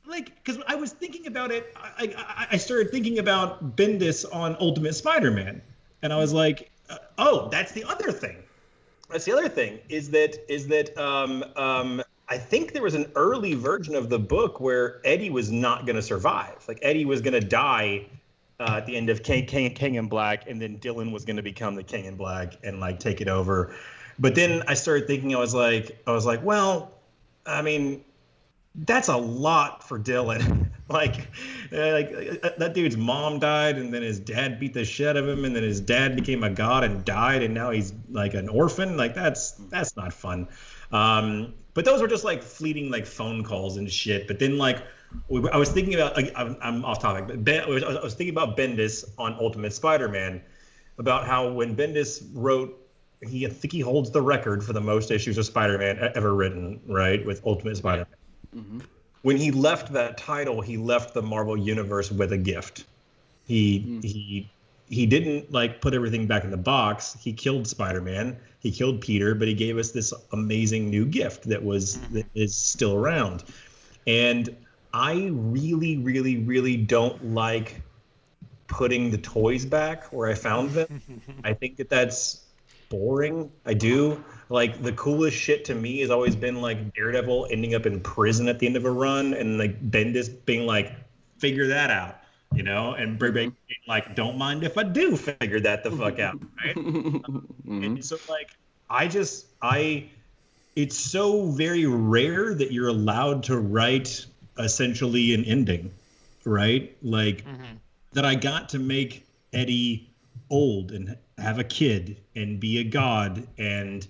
[SPEAKER 2] Like, because I was thinking about it, I started thinking about Bendis on Ultimate Spider-Man, and I was like, oh, that's the other thing. That's the other thing is that I think there was an early version of the book where Eddie was not going to survive. Like, Eddie was going to die at the end of King in Black, and then Dylan was going to become the King in Black and like take it over. But then I started thinking, I was like, well, I mean, that's a lot for Dylan. like that dude's mom died, and then his dad beat the shit out of him, and then his dad became a god and died, and now he's like an orphan. Like, that's not fun. But those were just like fleeting like phone calls and shit. But then like I was thinking about, like, I'm off topic, but I was thinking about Bendis on Ultimate Spider-Man, about how when Bendis wrote, I think he holds the record for the most issues of Spider-Man ever written, right, with Ultimate Spider-Man. Mm-hmm. When he left that title, he left the Marvel Universe with a gift. He didn't like put everything back in the box. He killed Spider-Man, he killed Peter, but he gave us this amazing new gift that is still around. And I really, really, really don't like putting the toys back where I found them. I think that's boring. I do. Like, the coolest shit to me has always been like Daredevil ending up in prison at the end of a run, and like Bendis being like, figure that out, you know, and being like, don't mind if I do figure that the fuck out, right? And so like, it's so very rare that you're allowed to write essentially an ending, right? Like, that I got to make Eddie old and have a kid and be a god and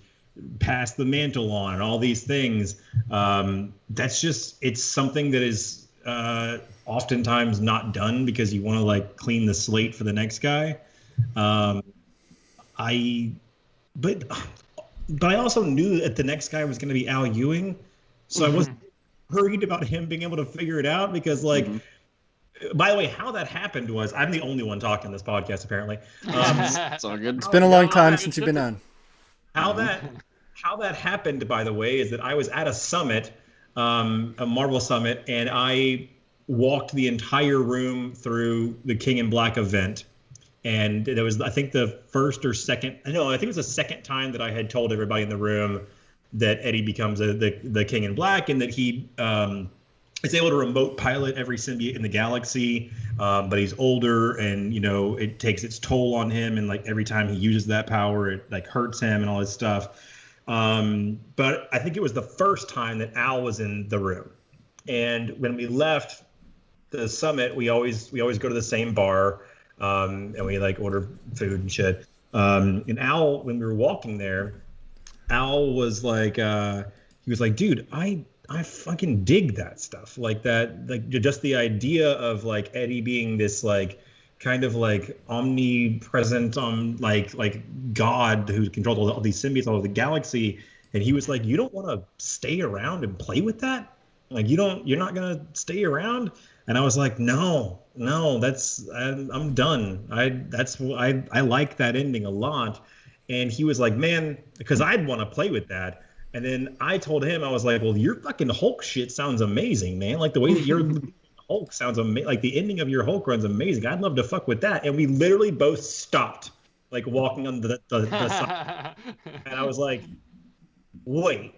[SPEAKER 2] pass the mantle on and all these things. That's just, it's something that is oftentimes not done because you want to like clean the slate for the next guy. But I also knew that the next guy was going to be Al Ewing, so I wasn't worried about him being able to figure it out, because like, by the way, how that happened was, I'm the only one talking on this podcast apparently.
[SPEAKER 1] It's all good.
[SPEAKER 3] It's been a long time since you've been on.
[SPEAKER 2] How that happened, by the way, is that I was at a summit, a Marvel summit, and I walked the entire room through the King in Black event. And there was, I think, the first or second, no, I think it was the second time that I had told everybody in the room that Eddie becomes the King in Black, and that he is able to remote pilot every symbiote in the galaxy, but he's older, and it takes its toll on him, and like every time he uses that power, it like hurts him and all this stuff. But I think it was the first time that Al was in the room, and when we left the summit, we always go to the same bar, and we like order food and shit. And Al, when we were walking there, Al was like, he was like, dude, I fucking dig that stuff. Like that, like just the idea of like Eddie being this like kind of like omnipresent, like God who controls all these symbiotes all over the galaxy. And he was like, you don't want to stay around and play with that? Like you're not gonna stay around? And I was like, no, I'm done. I like that ending a lot. And he was like, man, because I'd want to play with that. And then I told him, I was like, well, your fucking Hulk shit sounds amazing, man. Like the way that your Hulk sounds amazing. Like the ending of your Hulk run's amazing. I'd love to fuck with that. And we literally both stopped, like walking on the side. And I was like, wait,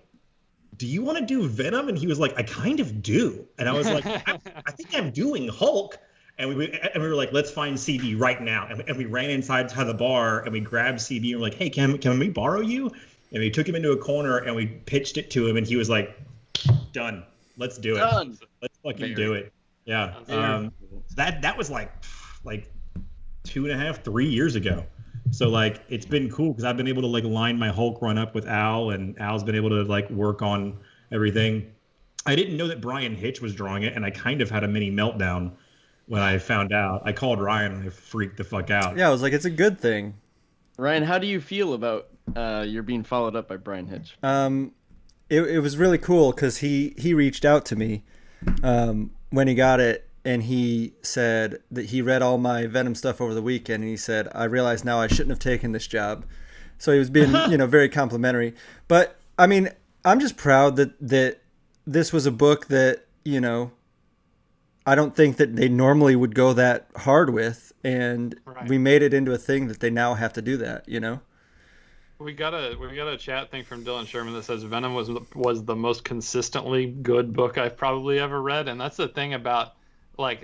[SPEAKER 2] do you want to do Venom? And he was like, I kind of do. And I was like, I think I'm doing Hulk. And we were like, let's find CB right now. And we ran inside to the bar and we grabbed CB and we're like, hey, can we borrow you? And we took him into a corner and we pitched it to him, and he was like, done. Let's do it.
[SPEAKER 1] Done.
[SPEAKER 2] Let's fucking do it. Yeah. That was like 2.5, 3 years ago. So like it's been cool because I've been able to like line my Hulk run up with Al, and Al's been able to like work on everything. I didn't know that Brian Hitch was drawing it, and I kind of had a mini meltdown when I found out. I called Ryan and I freaked the fuck out.
[SPEAKER 3] Yeah, I was like, it's a good thing.
[SPEAKER 1] Ryan, how do you feel about you're being followed up by Brian Hitch?
[SPEAKER 3] It was really cool because he reached out to me when he got it, and he said that he read all my Venom stuff over the weekend, and he said, I realize now I shouldn't have taken this job. So he was being very complimentary. But I mean, I'm just proud that this was a book that I don't think that they normally would go that hard with, and we made it into a thing that they now have to do that.
[SPEAKER 4] We got a chat thing from Dylan Sherman that says Venom was the most consistently good book I've probably ever read, and that's the thing about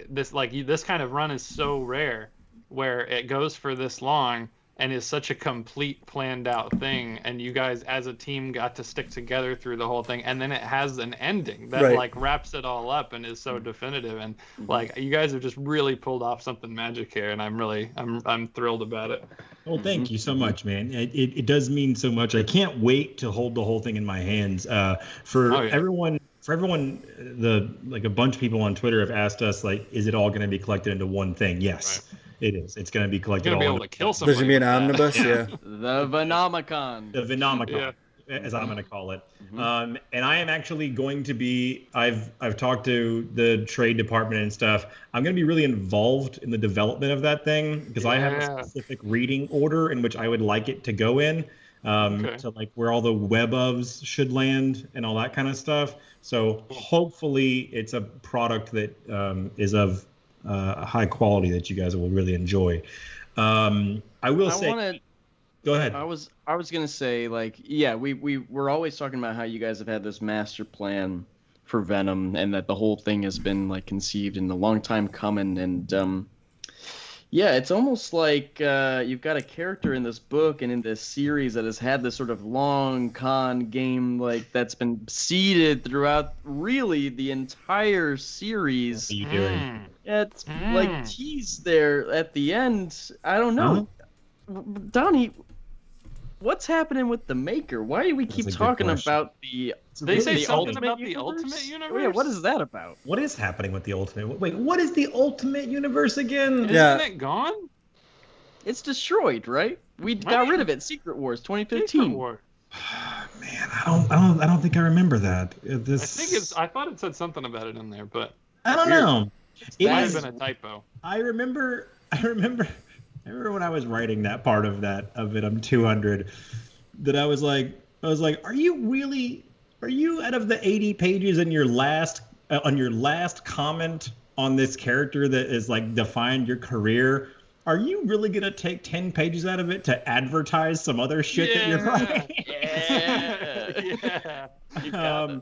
[SPEAKER 4] this kind of run is so rare, where it goes for this long and is such a complete planned out thing, and you guys as a team got to stick together through the whole thing, and then it has an ending that like wraps it all up and is so definitive, and like you guys have just really pulled off something magic here, and I'm thrilled about it.
[SPEAKER 2] Well, thank you so much, man. It does mean so much. I can't wait to hold the whole thing in my hands. Everyone, a bunch of people on Twitter have asked us, like, is it all going to be collected into one thing? Yes, it is. It's going to be collected.
[SPEAKER 4] You're going to be able to kill somebody.
[SPEAKER 3] There's going to be an omnibus, yeah.
[SPEAKER 1] The Venomicon.
[SPEAKER 2] The Venomicon, as I'm going to call it. And I am actually going to be. I've talked to the trade department and stuff. I'm going to be really involved in the development of that thing because I have a specific reading order in which I would like it to go in. So like where all the web ofs should land and all that kind of stuff. So hopefully it's a product that is of high quality that you guys will really enjoy. Go ahead.
[SPEAKER 1] I was gonna say, like, yeah, we're always talking about how you guys have had this master plan for Venom, and that the whole thing has been like conceived in a long time coming, and yeah, it's almost like you've got a character in this book and in this series that has had this sort of long con game, like that's been seeded throughout really the entire series.
[SPEAKER 2] What are you doing?
[SPEAKER 1] It's like teased there at the end. I don't know, Donny. What's happening with the Maker? Why do we keep talking about the?
[SPEAKER 4] They say something
[SPEAKER 1] Ultimate
[SPEAKER 4] about
[SPEAKER 1] Universe?
[SPEAKER 4] the Ultimate Universe.
[SPEAKER 1] Oh, yeah, what is that about?
[SPEAKER 2] What is happening with the Ultimate? Wait, what is the Ultimate Universe again?
[SPEAKER 4] Isn't it gone?
[SPEAKER 1] It's destroyed, right? We got rid of it. Secret Wars 2015.
[SPEAKER 4] Secret War.
[SPEAKER 2] Man, I don't think I remember that.
[SPEAKER 4] I thought it said something about it in there, but
[SPEAKER 2] I don't know.
[SPEAKER 4] It might have been a typo.
[SPEAKER 2] I remember when I was writing that part of Venom 200 that I was like, are you out of the 80 pages in your last comment on this character that is like defined your career? Are you really gonna take 10 pages out of it to advertise some other shit that you're writing?
[SPEAKER 1] Yeah.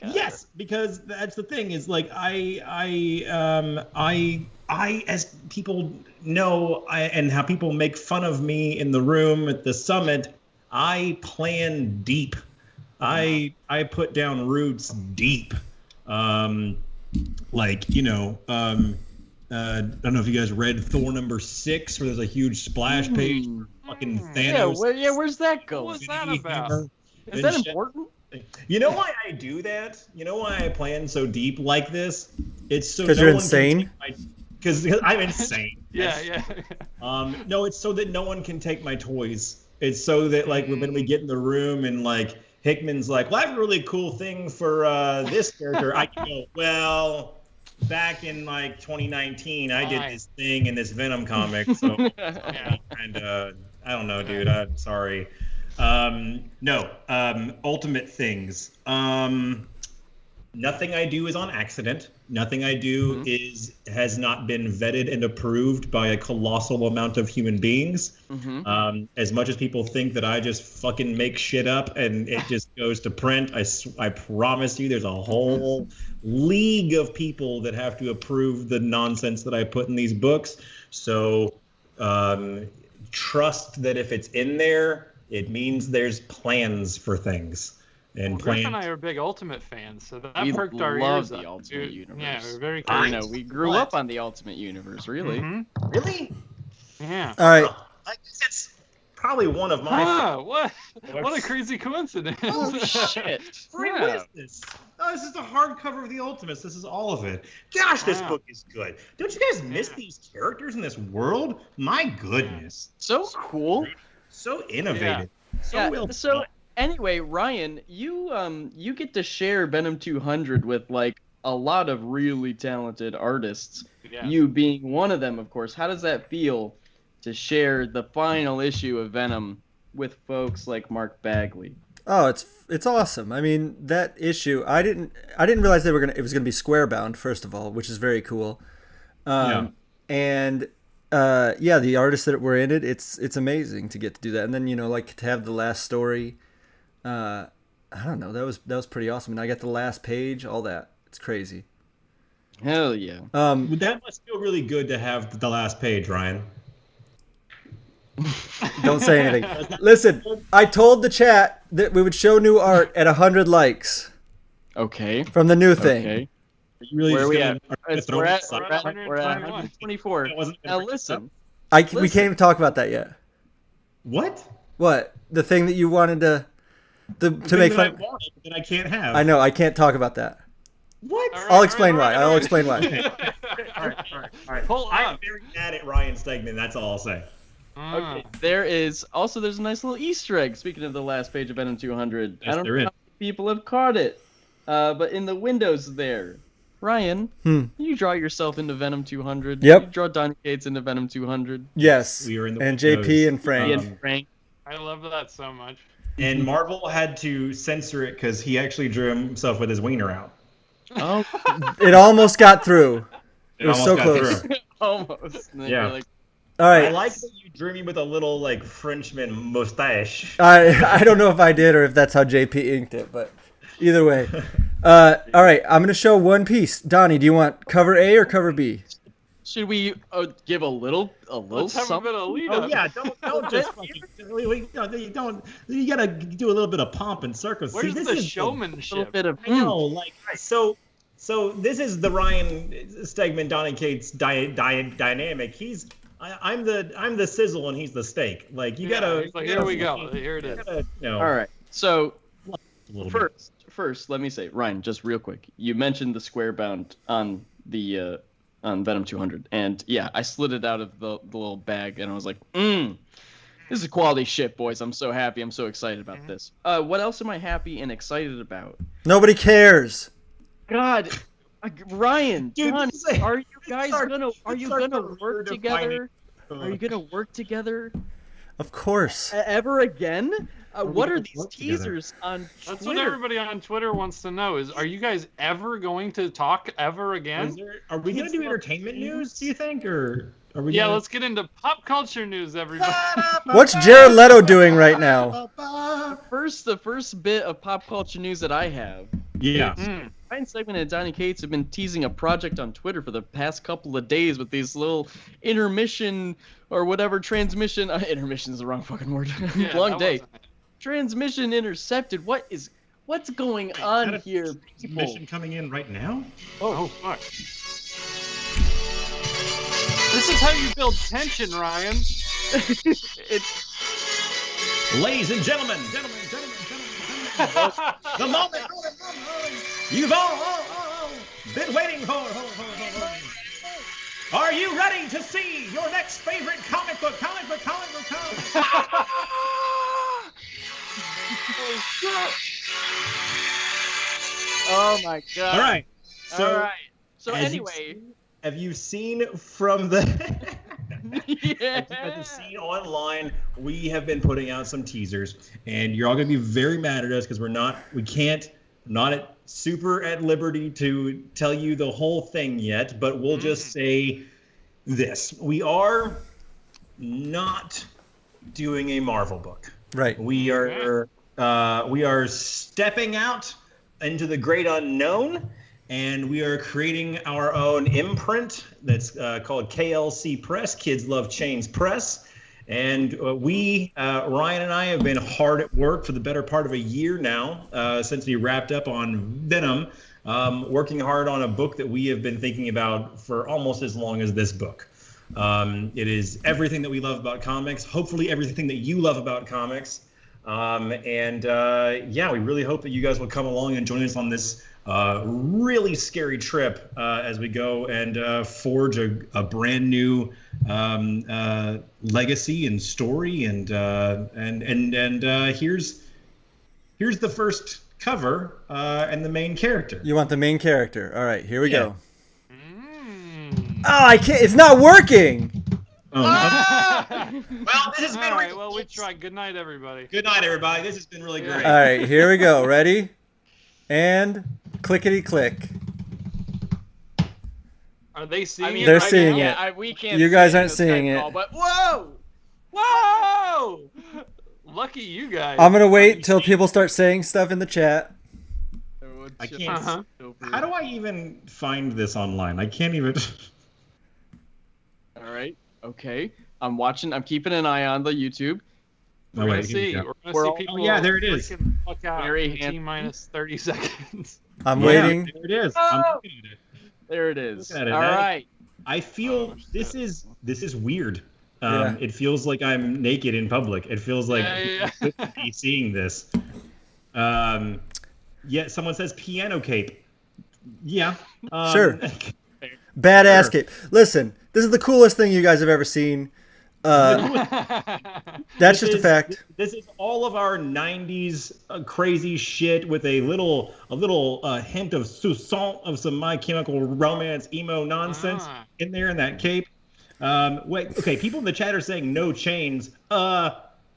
[SPEAKER 1] God.
[SPEAKER 2] Yes, because that's the thing is like I as people know and how people make fun of me in the room at the summit, I plan deep. I put down roots deep. Like, you know, I don't know if you guys read Thor #6, where there's a huge splash page for fucking Thanos.
[SPEAKER 1] Yeah, where's that go?
[SPEAKER 4] What was that about?
[SPEAKER 1] Is that important?
[SPEAKER 2] You know why I do that? You know why I plan so deep like this? It's so
[SPEAKER 3] Because you're insane?
[SPEAKER 2] Because I'm insane.
[SPEAKER 4] Yeah.
[SPEAKER 2] No, it's so that no one can take my toys. It's so that like when we get in the room and like Hickman's like, well, I have a really cool thing for this character. I can go, well, back in like 2019, I did this thing in this Venom comic. So and I don't know, dude. I'm sorry. No, ultimate things. Nothing I do is on accident. Nothing I do has not been vetted and approved by a colossal amount of human beings. As much as people think that I just fucking make shit up and it just goes to print, I promise you there's a whole league of people that have to approve the nonsense that I put in these books. So trust that if it's in there, it means there's plans for things. And
[SPEAKER 4] Griff and I are big Ultimate fans, so that perked our
[SPEAKER 1] love
[SPEAKER 4] ears
[SPEAKER 1] the
[SPEAKER 4] up.
[SPEAKER 1] Ultimate Universe.
[SPEAKER 4] Yeah, we're very
[SPEAKER 1] I
[SPEAKER 4] curious.
[SPEAKER 1] know, we grew up on the Ultimate Universe, really.
[SPEAKER 2] Really?
[SPEAKER 4] Yeah.
[SPEAKER 3] All right.
[SPEAKER 2] I guess it's probably one of my.
[SPEAKER 4] What a crazy coincidence.
[SPEAKER 1] Oh, shit.
[SPEAKER 2] What is this? Oh, this is the hardcover of the Ultimates. This is all of it. Gosh, this book is good. Don't you guys miss these characters in this world? My goodness.
[SPEAKER 1] So cool.
[SPEAKER 2] So innovative.
[SPEAKER 1] Yeah.
[SPEAKER 2] Well
[SPEAKER 1] So anyway, Ryan, you get to share Venom 200 with like a lot of really talented artists.
[SPEAKER 4] Yeah.
[SPEAKER 1] You being one of them, of course. How does that feel to share the final issue of Venom with folks like Mark Bagley?
[SPEAKER 3] Oh, it's awesome. I mean, that issue, I didn't realize it was gonna be square bound, first of all, which is very cool. And the artists that were in it, it's amazing to get to do that. And then, you know, like to have the last story, I don't know, that was pretty awesome. And I got the last page, all that. It's crazy.
[SPEAKER 1] Hell yeah.
[SPEAKER 2] that must feel really good to have the last page, Ryan.
[SPEAKER 3] Don't say anything. Listen, I told the chat that we would show new art at 100 likes
[SPEAKER 1] Okay.
[SPEAKER 3] from the new thing.
[SPEAKER 1] Okay.
[SPEAKER 2] You really
[SPEAKER 1] Where are
[SPEAKER 2] just
[SPEAKER 1] we
[SPEAKER 2] gonna-
[SPEAKER 1] at?
[SPEAKER 2] throw
[SPEAKER 1] We're
[SPEAKER 2] it
[SPEAKER 1] at
[SPEAKER 2] aside?
[SPEAKER 1] 124.
[SPEAKER 2] That wasn't gonna
[SPEAKER 1] Now
[SPEAKER 2] bring this
[SPEAKER 1] listen.
[SPEAKER 3] We
[SPEAKER 1] Listen.
[SPEAKER 3] can't even talk about that yet.
[SPEAKER 2] What?
[SPEAKER 3] What? The thing that you wanted to make
[SPEAKER 2] Thing
[SPEAKER 3] fun.
[SPEAKER 2] that I wanted that I can't have.
[SPEAKER 3] I know. I can't talk about that.
[SPEAKER 2] What?
[SPEAKER 3] I'll explain why. I'll explain why.
[SPEAKER 2] All right.
[SPEAKER 4] Pull
[SPEAKER 2] I'm
[SPEAKER 4] up.
[SPEAKER 2] very mad at Ryan Steg-Man. That's all I'll say.
[SPEAKER 1] Okay. There's a nice little Easter egg. Speaking of the last page of Venom 200,
[SPEAKER 2] Yes,
[SPEAKER 1] I don't
[SPEAKER 2] there
[SPEAKER 1] know
[SPEAKER 2] is.
[SPEAKER 1] how many people have caught it, but in the windows there, Ryan, you draw yourself into Venom 200.
[SPEAKER 3] Yep.
[SPEAKER 1] You draw Donny Cates into Venom 200.
[SPEAKER 3] Yes.
[SPEAKER 2] We were in the
[SPEAKER 3] And
[SPEAKER 2] windows.
[SPEAKER 3] JP and Frank.
[SPEAKER 1] And Frank.
[SPEAKER 4] I love that so much.
[SPEAKER 2] And Marvel had to censor it because he actually drew himself with his wiener out.
[SPEAKER 1] Oh,
[SPEAKER 3] It almost got through. It was so
[SPEAKER 2] almost got
[SPEAKER 3] close.
[SPEAKER 2] through.
[SPEAKER 1] almost. And then
[SPEAKER 2] Yeah.
[SPEAKER 1] you're like,
[SPEAKER 3] All
[SPEAKER 2] I
[SPEAKER 3] right.
[SPEAKER 2] like that you drew me with a little like Frenchman mustache.
[SPEAKER 3] I don't know if I did or if that's how JP inked it, but either way. All right. I'm gonna show one piece. Donnie, do you want cover A or cover B?
[SPEAKER 1] should we give a little
[SPEAKER 4] Let's have a
[SPEAKER 1] something?
[SPEAKER 4] bit of lead
[SPEAKER 2] Oh
[SPEAKER 4] up.
[SPEAKER 2] yeah, don't just fucking. You don't. You gotta do a little bit of pomp and circumstance.
[SPEAKER 4] Where's
[SPEAKER 2] See,
[SPEAKER 4] the
[SPEAKER 2] this is
[SPEAKER 1] A
[SPEAKER 4] showmanship?
[SPEAKER 1] little bit of
[SPEAKER 2] I know, like so. This is the Ryan Steg-Man Donny Cates dynamic. I'm the sizzle and he's the steak. Like you gotta.
[SPEAKER 4] He's like, here we go. Here it is.
[SPEAKER 1] All right. So
[SPEAKER 2] A little bit.
[SPEAKER 1] first, let me say, Ryan, just real quick. You mentioned the square bound on the on Venom 200, and yeah, I slid it out of the little bag, and I was like, this is quality shit, boys. I'm so happy. I'm so excited about this. What else am I happy and excited about?
[SPEAKER 3] Nobody cares.
[SPEAKER 1] God, Ryan,
[SPEAKER 2] Dude,
[SPEAKER 1] Donnie,
[SPEAKER 2] this is-
[SPEAKER 1] are you guys
[SPEAKER 2] our-
[SPEAKER 1] gonna
[SPEAKER 2] it's our
[SPEAKER 1] work
[SPEAKER 2] career
[SPEAKER 1] together?
[SPEAKER 2] defining-
[SPEAKER 1] Are you gonna work together
[SPEAKER 3] Of course.
[SPEAKER 1] ever again? What
[SPEAKER 2] gonna
[SPEAKER 1] are these
[SPEAKER 2] work together?
[SPEAKER 1] teasers on
[SPEAKER 4] That's
[SPEAKER 1] Twitter?
[SPEAKER 4] what everybody on Twitter wants to know is, are you guys ever going to talk ever again?
[SPEAKER 2] Are we gonna do entertainment news? Do you think, or are we?
[SPEAKER 4] Yeah,
[SPEAKER 2] gonna...
[SPEAKER 4] let's get into pop culture news, everybody.
[SPEAKER 3] What's Jared Leto doing right now?
[SPEAKER 1] The first bit of pop culture news that I have
[SPEAKER 2] Yeah.
[SPEAKER 1] Ryan Steg-Man and Donny Cates have been teasing a project on Twitter for the past couple of days with these little intermission or whatever transmission. Intermission is the wrong fucking word.
[SPEAKER 4] Yeah,
[SPEAKER 1] Long
[SPEAKER 4] that
[SPEAKER 1] day.
[SPEAKER 4] wasn't it.
[SPEAKER 1] Transmission intercepted. What's going on here, people?
[SPEAKER 2] Mission coming in right now?
[SPEAKER 4] Oh, fuck. This is how you build tension, Ryan.
[SPEAKER 2] Ladies and gentlemen, the moment you've all been waiting for. Are you ready to see your next favorite comic book?
[SPEAKER 1] Oh my god.
[SPEAKER 2] All right.
[SPEAKER 1] So anyway,
[SPEAKER 2] have you seen from the
[SPEAKER 1] yeah.
[SPEAKER 2] as you've seen online, we have been putting out some teasers, and you're all gonna be very mad at us because we can't super at liberty to tell you the whole thing yet, but we'll just say this: we are not doing a Marvel book.
[SPEAKER 3] Right.
[SPEAKER 2] We are stepping out into the great unknown, and we are creating our own imprint that's called KLC Press, Kids Love Chains Press. And Ryan and I have been hard at work for the better part of a year now, since we wrapped up on Venom, working hard on a book that we have been thinking about for almost as long as this book. It is everything that we love about comics, hopefully everything that you love about comics. Yeah, we really hope that you guys will come along and join us on this really scary trip as we go and forge a brand new legacy and story. And here's the first cover and the main character.
[SPEAKER 3] You want the main character? All right, here we go. Oh, I can't. It's not working.
[SPEAKER 2] Well, this has been
[SPEAKER 4] all right. Well, we tried. Good night, everybody.
[SPEAKER 2] Good night, everybody. This has been really great.
[SPEAKER 3] All right, here we go. Ready? And clickety click.
[SPEAKER 4] Are they seeing it?
[SPEAKER 3] They're
[SPEAKER 4] right
[SPEAKER 3] seeing
[SPEAKER 4] now?
[SPEAKER 3] it.
[SPEAKER 1] Yeah, we can't.
[SPEAKER 3] You guys
[SPEAKER 1] see
[SPEAKER 3] aren't
[SPEAKER 1] this
[SPEAKER 3] seeing
[SPEAKER 1] Skype
[SPEAKER 3] it.
[SPEAKER 1] call, but whoa!
[SPEAKER 4] Whoa! Lucky you guys.
[SPEAKER 3] I'm gonna wait till people start saying stuff in the chat.
[SPEAKER 2] I can't. How do I even find this online? I can't even.
[SPEAKER 1] All right. Okay. I'm watching. I'm keeping an eye on the YouTube.
[SPEAKER 4] We're gonna see. We're gonna see people.
[SPEAKER 2] Oh, yeah, there it is.
[SPEAKER 4] Fuck out.
[SPEAKER 1] Very
[SPEAKER 4] T-minus 30 seconds.
[SPEAKER 3] I'm waiting.
[SPEAKER 2] There it is.
[SPEAKER 1] Oh!
[SPEAKER 2] I'm looking at it.
[SPEAKER 1] There it is.
[SPEAKER 2] Look at it.
[SPEAKER 1] All right.
[SPEAKER 2] I feel this is weird.
[SPEAKER 3] Yeah.
[SPEAKER 2] It feels like I'm naked in public. It feels like
[SPEAKER 4] Yeah.
[SPEAKER 2] I could be seeing this. Yeah, someone says piano cape. Yeah.
[SPEAKER 3] Sure. Badass cape. Listen, this is the coolest thing you guys have ever seen. That's just a fact.
[SPEAKER 2] This is all of our '90s crazy shit with a little hint of soupçon of some My Chemical Romance emo nonsense in there in that cape. Wait, okay, people in the chat are saying no chains.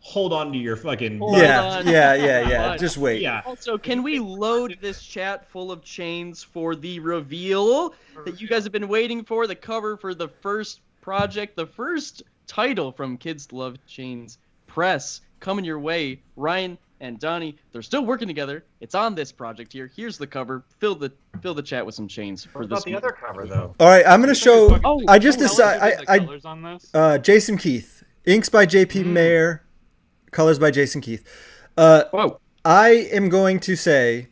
[SPEAKER 2] Hold on to your fucking.
[SPEAKER 3] Yeah. Just wait.
[SPEAKER 2] Yeah.
[SPEAKER 1] Also, can we load this chat full of chains for the reveal that you guys have been waiting for? The cover for the first project, the first title from Kids Love Chains Press, coming your way. Ryan and Donny, they're still working together. It's on this project here. Here's the cover. Fill the chat with some chains for
[SPEAKER 2] What
[SPEAKER 1] this.
[SPEAKER 2] about the other cover though?
[SPEAKER 3] All right, I'm gonna show.
[SPEAKER 1] Oh,
[SPEAKER 3] I just
[SPEAKER 4] Colors on this?
[SPEAKER 3] Jason Keith, inks by J.P. Mayer, colors by Jason Keith.
[SPEAKER 1] Whoa.
[SPEAKER 3] I am going to say,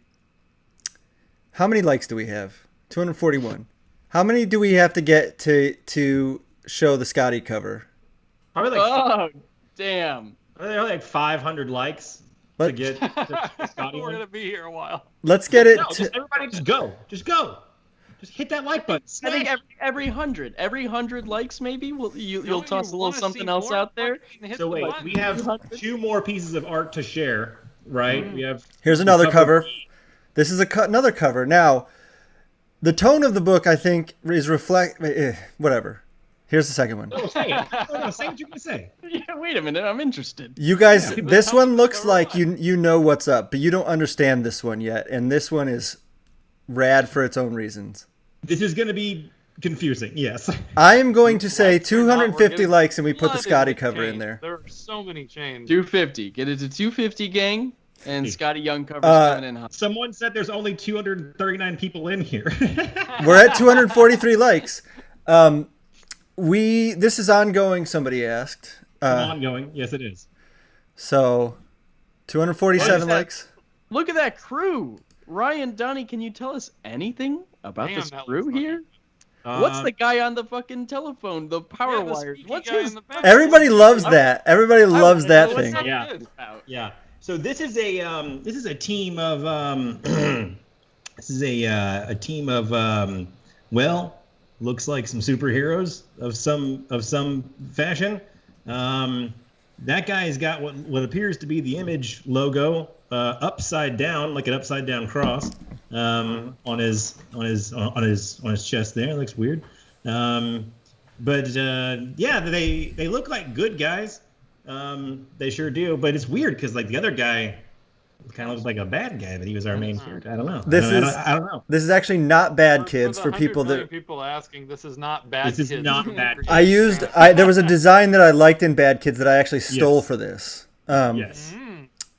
[SPEAKER 3] how many likes do we have? 241. How many do we have to get to show the Scotty cover?
[SPEAKER 2] Probably like
[SPEAKER 1] Oh, damn.
[SPEAKER 2] they're like 500 likes to get the Scotty
[SPEAKER 4] We're
[SPEAKER 2] one.
[SPEAKER 4] gonna be here a while.
[SPEAKER 3] Let's get it.
[SPEAKER 2] No, everybody just go. Just hit that like button.
[SPEAKER 1] I think every 100 likes maybe you'll toss a little something else out there.
[SPEAKER 2] So wait, we have 2 more pieces of art to share, right? We have.
[SPEAKER 3] Here's another cover. This is another cover. Now, the tone of the book, I think, is whatever. Here's the second one.
[SPEAKER 2] No, say it. No, say what you're gonna say.
[SPEAKER 1] Yeah, wait a minute, I'm interested.
[SPEAKER 3] You guys, this one looks like you know what's up, but you don't understand this one yet, and this one is rad for its own reasons.
[SPEAKER 2] This is gonna be confusing. Yes.
[SPEAKER 3] I am going to say 250 likes, and we put the Scotty cover in there.
[SPEAKER 4] There are so many chains.
[SPEAKER 1] 250. Get it to 250, gang. And Scotty Young cover's coming in hot.
[SPEAKER 2] Someone said there's only 239 people in here.
[SPEAKER 3] We're at 243 likes. This is ongoing, somebody asked.
[SPEAKER 2] Ongoing. Yes, it is.
[SPEAKER 3] So, 247 likes.
[SPEAKER 1] Look at that crew. Ryan, Donny, can you tell us anything about this crew here? What's the guy on the fucking telephone? The power wires. What's his?
[SPEAKER 3] Everybody loves that. Everybody loves that thing.
[SPEAKER 2] Yeah. So this is a team of a team of well, looks like some superheroes of some fashion. That guy's got what appears to be the Image logo upside down, like an upside down cross, on his chest there. It looks weird. But they look like good guys. They sure do. But it's weird because like the other guy kind of looks like a bad guy, but he was our main character. I don't know. I don't know.
[SPEAKER 3] This is actually not Bad Kids for people that
[SPEAKER 4] people asking. This is not Bad Kids.
[SPEAKER 2] This is not Bad
[SPEAKER 3] Kids. There was a design that I liked in Bad Kids that I actually stole for this.
[SPEAKER 2] Yes.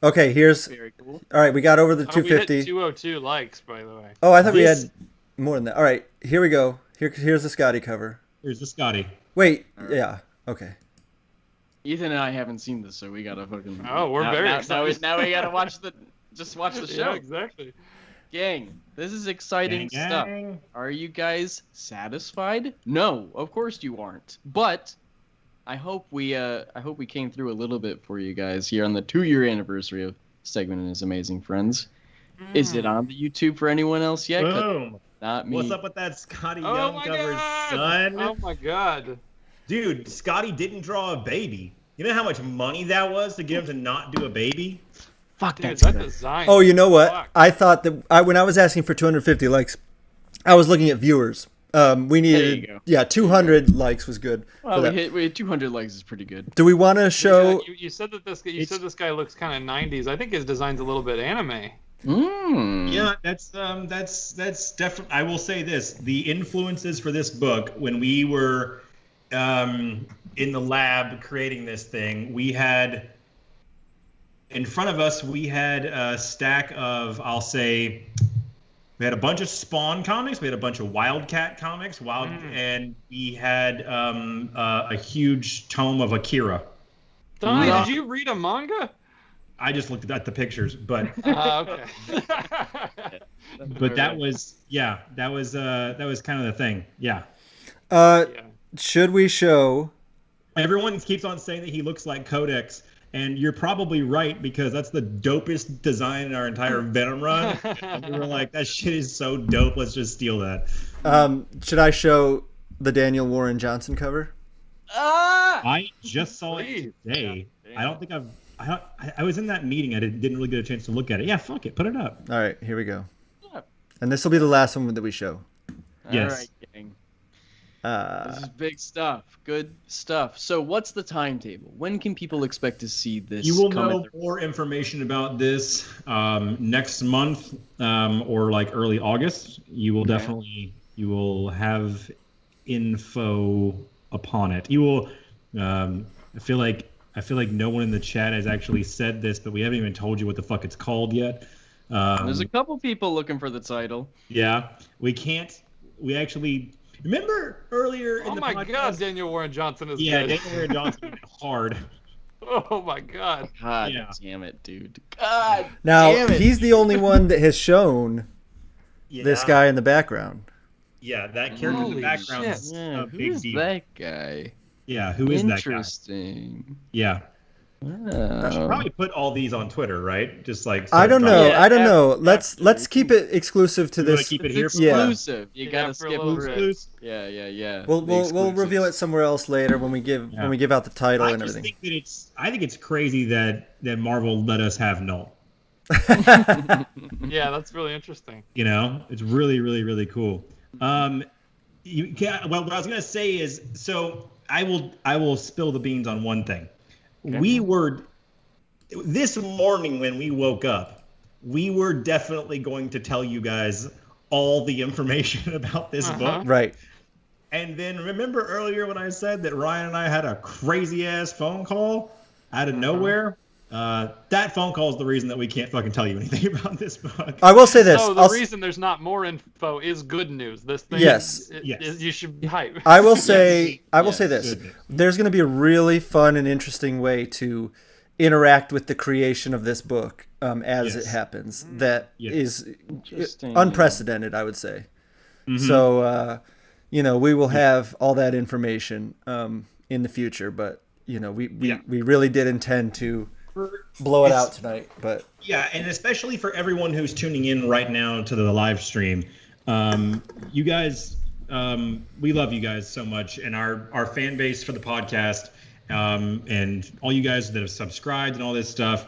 [SPEAKER 3] Okay, here's.
[SPEAKER 1] Very cool.
[SPEAKER 3] All right, we got over the 250.
[SPEAKER 4] We hit 202 likes, by the way.
[SPEAKER 3] Oh, I thought we had more than that. All right, here we go. Here's the Scotty cover.
[SPEAKER 2] Here's the Scotty.
[SPEAKER 3] Wait, yeah, okay.
[SPEAKER 1] Ethan and I haven't seen this, so we gotta fucking.
[SPEAKER 4] Oh, we're very excited.
[SPEAKER 1] Now we gotta watch the show.
[SPEAKER 4] Yeah, exactly.
[SPEAKER 1] Gang, this is exciting stuff. Are you guys satisfied? No, of course you aren't. But I hope we came through a little bit for you guys here on the 2-year anniversary of Steg-Man and His Amazing Friends. Is it on the YouTube for anyone else yet?
[SPEAKER 2] Boom.
[SPEAKER 1] Not me.
[SPEAKER 2] What's up with that Scotty Young cover, son?
[SPEAKER 4] Oh my god.
[SPEAKER 2] Dude, Scotty didn't draw a baby. You know how much money that was to get him to not do a baby?
[SPEAKER 1] Fuck
[SPEAKER 4] Dude,
[SPEAKER 1] that
[SPEAKER 4] design.
[SPEAKER 3] Oh, you know what?
[SPEAKER 4] Fuck.
[SPEAKER 3] I thought that when I was asking for 250 likes, I was looking at viewers. We needed 200 likes was good.
[SPEAKER 1] Well, we hit 200 likes is pretty good.
[SPEAKER 3] Do we want to show?
[SPEAKER 4] Yeah, you said that this guy looks kind of 90s. I think his design's a little bit anime.
[SPEAKER 2] Yeah, that's definitely. I will say this: the influences for this book, when we were in the lab creating this thing, we had in front of us a stack of, I'll say, we had a bunch of Spawn comics, we had a bunch of Wildcat comics, and we had a huge tome of Akira.
[SPEAKER 4] Donny, did you read a manga?
[SPEAKER 2] I just looked at the pictures, but
[SPEAKER 4] okay.
[SPEAKER 2] but that was kind of the thing. Yeah.
[SPEAKER 3] Should we show?
[SPEAKER 2] Everyone keeps on saying that he looks like Codex, and you're probably right because that's the dopest design in our entire Venom run. And we were like, that shit is so dope. Let's just steal that.
[SPEAKER 3] Should I show the Daniel Warren Johnson cover?
[SPEAKER 2] I just saw it today. I don't think I was in that meeting. I didn't really get a chance to look at it. Yeah, fuck it. Put it up.
[SPEAKER 3] All right, here we go. And this will be the last one that we show.
[SPEAKER 2] Yes.
[SPEAKER 1] All right, gang. This is big stuff. Good stuff. So what's the timetable? When can people expect to see this?
[SPEAKER 2] You will know more information about this next month or like early August. You will you will have info upon it. You will I feel like no one in the chat has actually said this, but we haven't even told you what the fuck it's called yet.
[SPEAKER 1] There's a couple people looking for the title.
[SPEAKER 2] Yeah, we actually remember earlier in the podcast.
[SPEAKER 4] Oh my god, Daniel Warren Johnson is
[SPEAKER 2] good.
[SPEAKER 4] Daniel
[SPEAKER 2] Warren Johnson is hard.
[SPEAKER 4] Oh my god.
[SPEAKER 1] God damn it, dude. God
[SPEAKER 3] now,
[SPEAKER 1] damn it.
[SPEAKER 3] He's the only one that has shown this guy in the background.
[SPEAKER 2] Yeah, that character in the background is a big
[SPEAKER 1] who's
[SPEAKER 2] deal.
[SPEAKER 1] that guy?
[SPEAKER 2] Yeah, who is that guy?
[SPEAKER 1] Interesting.
[SPEAKER 2] Yeah. I should probably put all these on Twitter, right? Just like
[SPEAKER 3] I don't know. I don't know. Let's keep it exclusive to this.
[SPEAKER 2] Keep it here.
[SPEAKER 1] Exclusive. You gotta skip
[SPEAKER 2] exclusive.
[SPEAKER 1] Yeah.
[SPEAKER 3] We'll reveal it somewhere else later when we give out the title and everything.
[SPEAKER 2] I think it's crazy that Marvel let us have Null.
[SPEAKER 4] Yeah, that's really interesting.
[SPEAKER 2] You know, it's really, really, really cool. What I was gonna say is, so I will spill the beans on one thing. Okay. We were this morning when we woke up, we were definitely going to tell you guys all the information about this book.
[SPEAKER 3] Right.
[SPEAKER 2] And then remember earlier when I said that Ryan and I had a crazy ass phone call out of nowhere? That phone call is the reason that we can't fucking tell you anything about this book.
[SPEAKER 3] I will say this.
[SPEAKER 4] So the reason there's not more info is good news. This thing,
[SPEAKER 3] yes,
[SPEAKER 4] you should be hyped.
[SPEAKER 3] I will say, say this. There's going to be a really fun and interesting way to interact with the creation of this book as it happens. That is unprecedented, I would say. Mm-hmm. So, we will have all that information in the future, but we really did intend to blow it out tonight. But
[SPEAKER 2] and especially for everyone who's tuning in right now to the live stream, you guys, we love you guys so much, and our fan base for the podcast, and all you guys that have subscribed and all this stuff.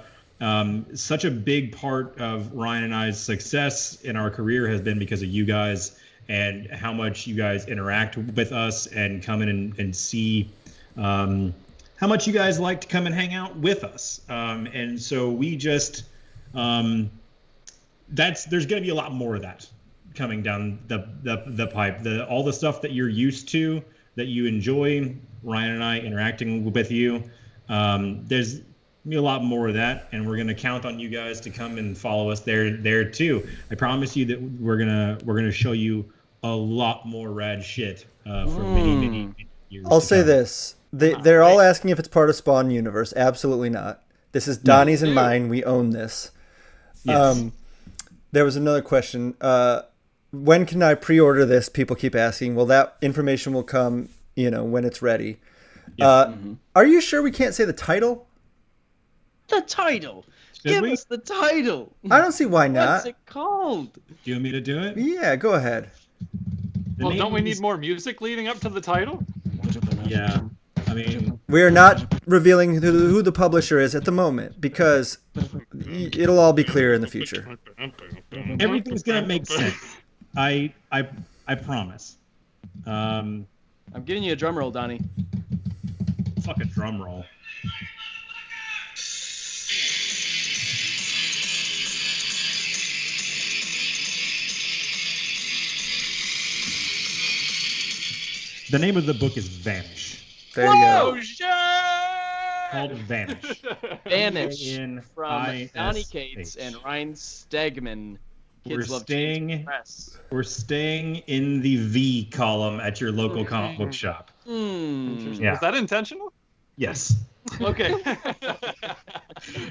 [SPEAKER 2] Such a big part of Ryan and I's success in our career has been because of you guys and how much you guys interact with us and come in and see how much you guys like to come and hang out with us. And so we just, there's going to be a lot more of that coming down the pipe. All the stuff that you're used to, that you enjoy, Ryan and I interacting with you. There's be a lot more of that, and we're gonna count on you guys to come and follow us there too. I promise you that we're gonna show you a lot more rad shit for many years.
[SPEAKER 3] I'll say this: they're all asking if it's part of Spawn Universe. Absolutely not. This is Donnie's and mine. We own this. Yes. There was another question. When can I pre-order this? People keep asking. Well, that information will come, when it's ready. Yes. Are you sure we can't say the title?
[SPEAKER 1] The title. Give us the title.
[SPEAKER 3] I don't see why not.
[SPEAKER 1] What's it called?
[SPEAKER 2] Do you want me to do it?
[SPEAKER 3] Yeah, go ahead.
[SPEAKER 4] Well, don't we need more music leading up to the title?
[SPEAKER 2] Yeah. I mean,
[SPEAKER 3] we are not revealing who the publisher is at the moment because it'll all be clear in the future.
[SPEAKER 2] Everything's gonna make sense. I promise.
[SPEAKER 1] I'm giving you a drum roll, Donnie.
[SPEAKER 2] Fuck a drum roll. The name of the book is Vanish.
[SPEAKER 3] There you go.
[SPEAKER 2] Called Vanish.
[SPEAKER 1] Vanish from Donny Cates and Ryan Steg-Man. Kids love
[SPEAKER 2] we're staying in the V column at your local comic book shop.
[SPEAKER 4] Yeah. Is that intentional?
[SPEAKER 2] Yes.
[SPEAKER 4] Okay.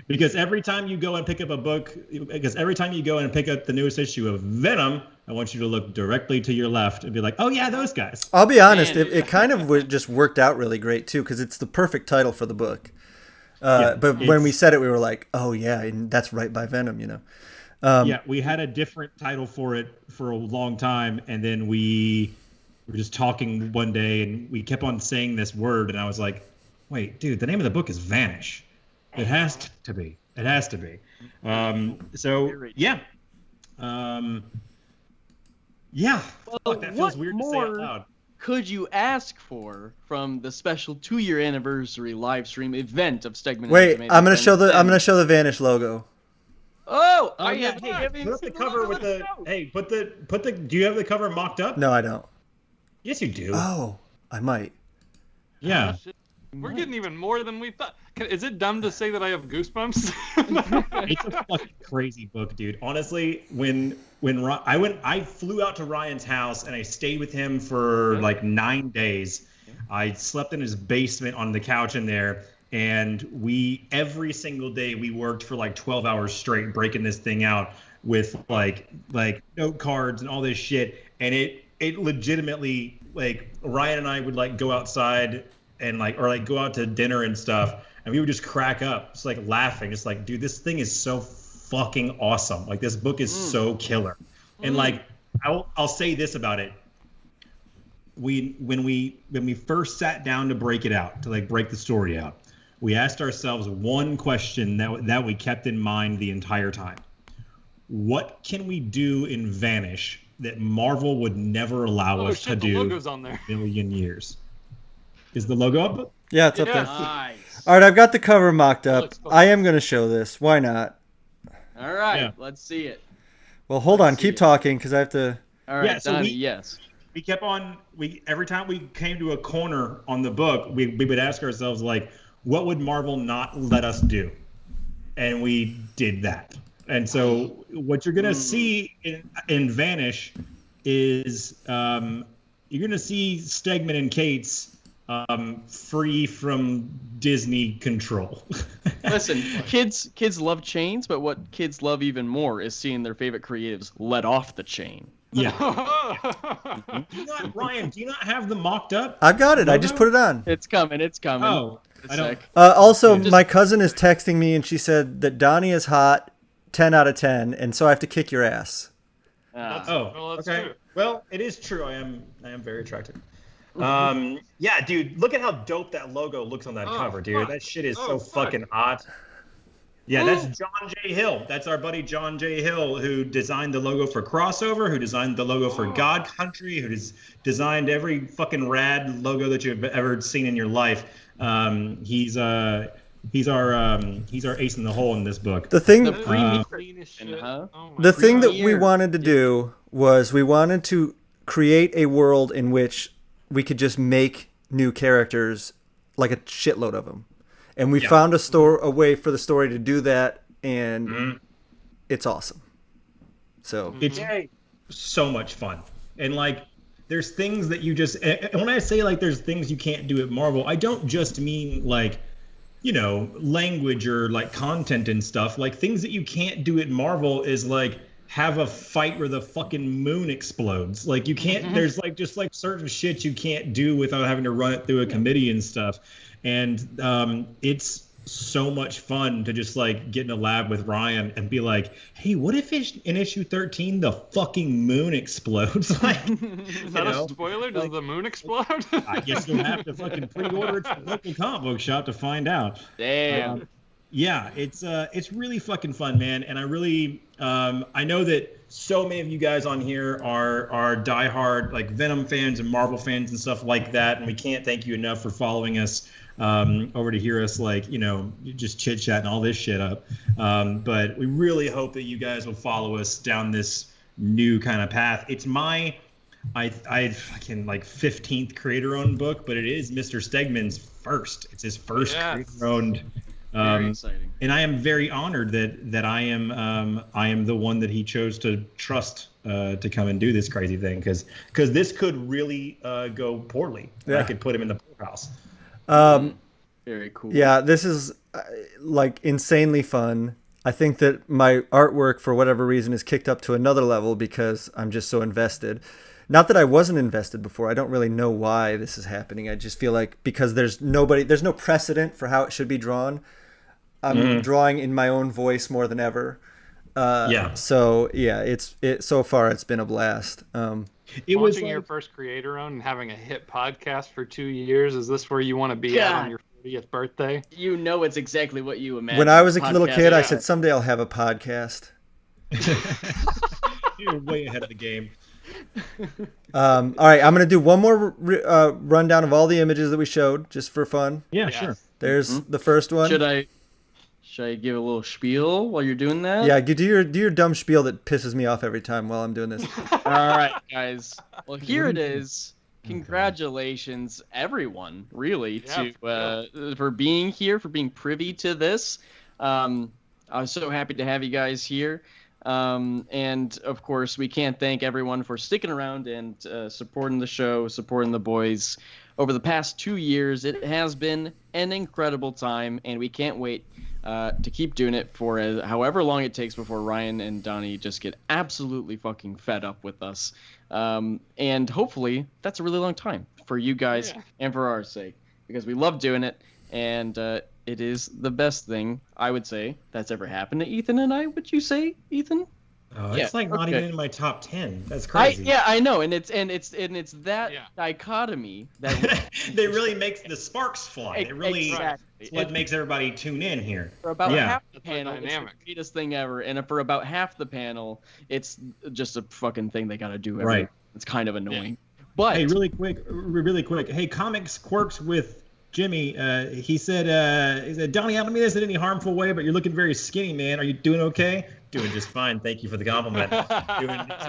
[SPEAKER 2] Because every time you go and pick up the newest issue of Venom, I want you to look directly to your left and be like, oh yeah, those guys.
[SPEAKER 3] I'll be honest, it kind of just worked out really great too, because it's the perfect title for the book. But when we said it, we were like, oh yeah, and that's right by Venom,
[SPEAKER 2] we had a different title for it for a long time, and then we were just talking one day, and we kept on saying this word, and I was like, wait, dude, the name of the book is Vanish. It has to be. It has to be. Fuck, that feels weird to say out loud.
[SPEAKER 1] Could you ask for from the special 2-year anniversary live stream event of Steg-Man?
[SPEAKER 3] Wait, I'm gonna show the Vanish logo.
[SPEAKER 1] Oh,
[SPEAKER 2] put up the cover with the. Hey, put the. Do you have the cover mocked up?
[SPEAKER 3] No, I don't.
[SPEAKER 2] Yes, you do.
[SPEAKER 3] Oh, I might.
[SPEAKER 2] Yeah.
[SPEAKER 4] We're getting even more than we thought. Is it dumb to say that I have goosebumps?
[SPEAKER 2] It's a fucking crazy book, dude. Honestly, when I flew out to Ryan's house and I stayed with him for like 9 days. I slept in his basement on the couch in there, and every single day we worked for like 12 hours straight breaking this thing out with like note cards and all this shit. And it legitimately, like, Ryan and I would like go outside and go out to dinner and stuff, and we would just crack up, just like laughing, just like, dude, this thing is so fucking awesome. Like, this book is so killer. And like, I'll say this about it. When we first sat down to break it out, to like break the story out, we asked ourselves one question that we kept in mind the entire time. What can we do in Vanish that Marvel would never allow us to do
[SPEAKER 4] in a
[SPEAKER 2] million years? Is the logo up?
[SPEAKER 3] Yeah, it's up there.
[SPEAKER 1] Nice.
[SPEAKER 3] All right, I've got the cover mocked up. I am going to show this. Why not?
[SPEAKER 1] All right, let's see it.
[SPEAKER 3] Well, hold on. Keep talking, because I have to...
[SPEAKER 1] All right, Donnie, yes.
[SPEAKER 2] We kept on... Every time we came to a corner on the book, we would ask ourselves, like, what would Marvel not let us do? and we did that. And so what you're gonna see in Vanish is you're gonna see Steg-Man and Kate's free from Disney control.
[SPEAKER 1] Listen, kids love chains, but what kids love even more is seeing their favorite creatives let off the chain.
[SPEAKER 2] Yeah. Ryan, do you not have them mocked up?
[SPEAKER 3] I've got it. I just put it on.
[SPEAKER 1] It's coming.
[SPEAKER 2] Oh, I don't.
[SPEAKER 3] Also, my cousin is texting me, and she said that Donnie is hot, 10 out of 10, and so I have to kick your ass.
[SPEAKER 4] That's
[SPEAKER 2] okay.
[SPEAKER 4] true.
[SPEAKER 2] Well, it is true. I am very attractive. Yeah, dude, look at how dope that logo looks on that cover, dude. That shit is so fucking hot. Yeah, that's John J. Hill. That's our buddy John J. Hill, who designed the logo for Crossover, who designed the logo for God Country, who designed every fucking rad logo that you've ever seen in your life. He's our ace in the hole in this book.
[SPEAKER 3] The thing
[SPEAKER 1] The
[SPEAKER 3] that we wanted to do was we wanted to create a world in which we could just make new characters, like a shitload of them. And we found a way for the story to do that, and it's awesome. So
[SPEAKER 2] it's so much fun. And like, there's things that you just, and when I say like there's things you can't do at Marvel, I don't just mean like, you know, language or like content and stuff. Like, things that you can't do at Marvel is like have a fight where the fucking moon explodes. Like, you can't, there's like just like certain shit you can't do without having to run it through a committee and stuff. And it's so much fun to just like get in a lab with Ryan and be like, hey, what if in issue 13 the fucking moon explodes? Like,
[SPEAKER 4] is that a spoiler? Does the moon explode?
[SPEAKER 2] I guess you'll have to fucking pre-order it from the local comic book shop to find out.
[SPEAKER 1] Damn.
[SPEAKER 2] Yeah, it's really fucking fun, man. And I really I know that so many of you guys on here are diehard like Venom fans and Marvel fans and stuff like that, and we can't thank you enough for following us over to hear us, like, you know, just chit chat and all this shit up. But we really hope that you guys will follow us down this new kind of path. It's my I fucking like 15th creator-owned book, but it is Mr. Stegman's first. It's his first creator-owned.
[SPEAKER 1] Very exciting.
[SPEAKER 2] And I am very honored that I am the one that he chose to trust to come and do this crazy thing, because this could really go poorly.
[SPEAKER 3] Yeah.
[SPEAKER 2] I could put him in the poorhouse.
[SPEAKER 1] Very cool.
[SPEAKER 3] Yeah, this is like insanely fun. I think that my artwork, for whatever reason, is kicked up to another level because I'm just so invested. Not that I wasn't invested before. I don't really know why this is happening. I just feel like because there's no precedent for how it should be drawn. I'm drawing in my own voice more than ever. So yeah, so far it's been a blast.
[SPEAKER 4] It was like, your first creator own and having a hit podcast for 2 years. Is this where you want to be at on your 40th birthday?
[SPEAKER 1] You know, it's exactly what you imagine.
[SPEAKER 3] When I was a little kid, I said someday I'll have a podcast.
[SPEAKER 2] You're way ahead of the game.
[SPEAKER 3] All right, I'm gonna do one more rundown of all the images that we showed, just for fun.
[SPEAKER 2] Yeah, sure.
[SPEAKER 3] There's the first one.
[SPEAKER 1] Should I give a little spiel while you're doing that?
[SPEAKER 3] Yeah, do your dumb spiel that pisses me off every time while I'm doing this.
[SPEAKER 1] All right, guys. Well, here it is. Congratulations, everyone, really, for being here, for being privy to this. I was so happy to have you guys here. And of course, we can't thank everyone for sticking around and supporting the show, supporting the boys. Over the past 2 years, it has been an incredible time, and we can't wait to keep doing it for however long it takes before Ryan and Donny just get absolutely fucking fed up with us. And hopefully, that's a really long time for you guys and for our sake, because we love doing it, and it is the best thing, I would say, that's ever happened to Ethan and I. Would you say, Ethan?
[SPEAKER 2] Oh, it's not even in my top 10. That's crazy.
[SPEAKER 1] I know, and it's that dichotomy that
[SPEAKER 2] really makes the sparks fly. It really it's what makes everybody tune in here.
[SPEAKER 1] For about half the panel, it's the greatest thing ever, and for about half the panel, it's just a fucking thing they gotta do. Right. It's kind of annoying. But
[SPEAKER 2] hey, really quick. Hey, Comics Quirks with Jimmy. He said, Donny, I don't mean this in any harmful way, but you're looking very skinny, man. Are you doing okay? Doing just fine. Thank you for the compliment.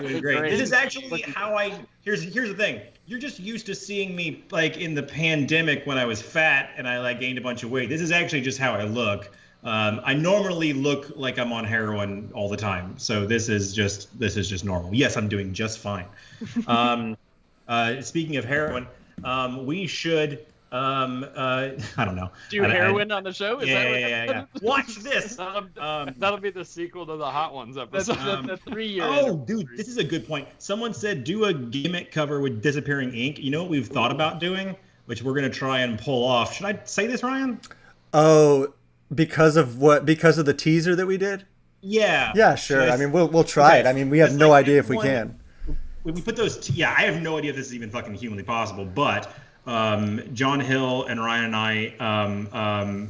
[SPEAKER 2] Doing great. This is actually how here's the thing. You're just used to seeing me like in the pandemic when I was fat and I like gained a bunch of weight. This is actually just how I look. I normally look like I'm on heroin all the time, so this is just normal. Yes, I'm doing just fine. Speaking of heroin, we should. I don't know.
[SPEAKER 1] Do heroin on the show? Is
[SPEAKER 2] Yeah. Watch this.
[SPEAKER 4] That'll be the sequel to the Hot Ones episode.
[SPEAKER 1] The 3-year.
[SPEAKER 2] Oh, dude, this is a good point. Someone said do a gimmick cover with disappearing ink. You know what we've thought about doing, which we're gonna try and pull off. Should I say this, Ryan?
[SPEAKER 3] Oh, because of what? Because of the teaser that we did?
[SPEAKER 2] Yeah.
[SPEAKER 3] Yeah, sure. I mean, we'll try it. I mean, we have no idea if we can.
[SPEAKER 2] When we put those, I have no idea if this is even fucking humanly possible, but John Hill and Ryan and I,